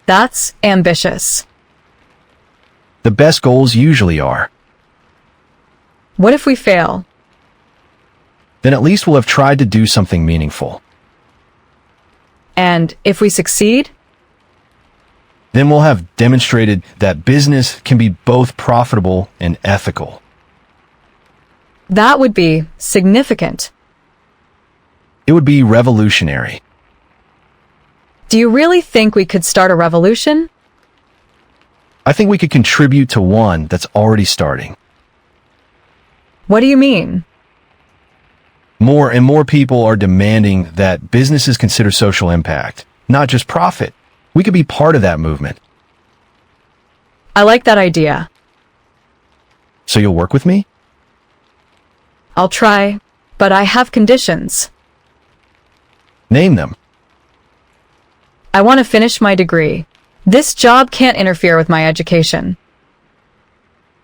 That's ambitious. The best goals usually are. What if we fail? Then at least we'll have tried to do something meaningful. And if we succeed? Then we'll have demonstrated that business can be both profitable and ethical. That would be significant. It would be revolutionary. Do you really think we could start a revolution? I think we could contribute to one that's already starting. What do you mean? More and more people are demanding that businesses consider social impact, not just profit. We could be part of that movement. I like that idea. So you'll work with me? I'll try, but I have conditions. Name them. I want to finish my degree. This job can't interfere with my education.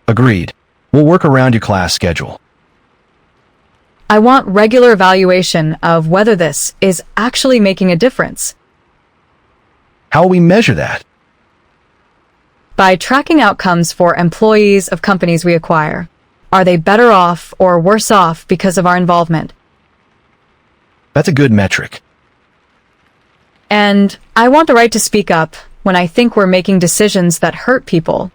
Agreed. We'll work around your class schedule. I want regular evaluation of whether this is actually making a difference. How will we measure that? By tracking outcomes for employees of companies we acquire. Are they better off or worse off because of our involvement? That's a good metric. And I want the right to speak up when I think we're making decisions that hurt people.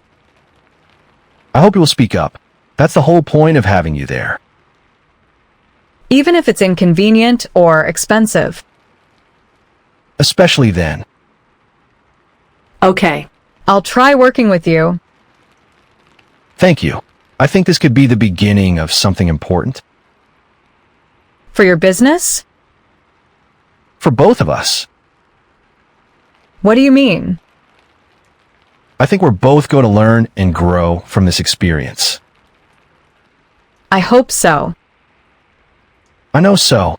I hope you will speak up. That's the whole point of having you there. Even if it's inconvenient or expensive. Especially then. Okay. I'll try working with you. Thank you. I think this could be the beginning of something important. For your business? For both of us. What do you mean? I think we're both going to learn and grow from this experience. I hope so. I know so.